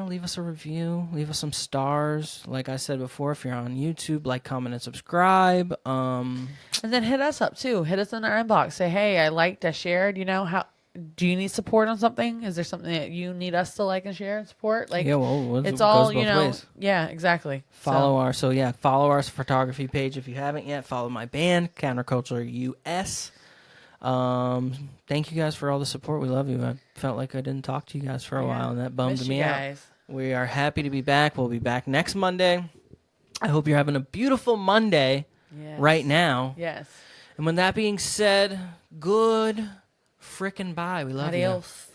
leave us a review, leave us some stars. Like I said before, if you're on YouTube, like, comment, and subscribe. And then hit us up too. Hit us in our inbox. Say, hey, I liked, I shared. How do you need support on something? Is there something that you need us to like and share and support? Like, it's all ways. Yeah, exactly. Follow our photography page if you haven't yet. Follow my band, Counterculture US. Thank you guys for all the support. We love you. I felt like I didn't talk to you guys for a while, and that bummed me out. We are happy to be back. We'll be back next Monday. I hope you're having a beautiful Monday right now. Yes. And when that being said, good frickin' bye. We love you. Adios.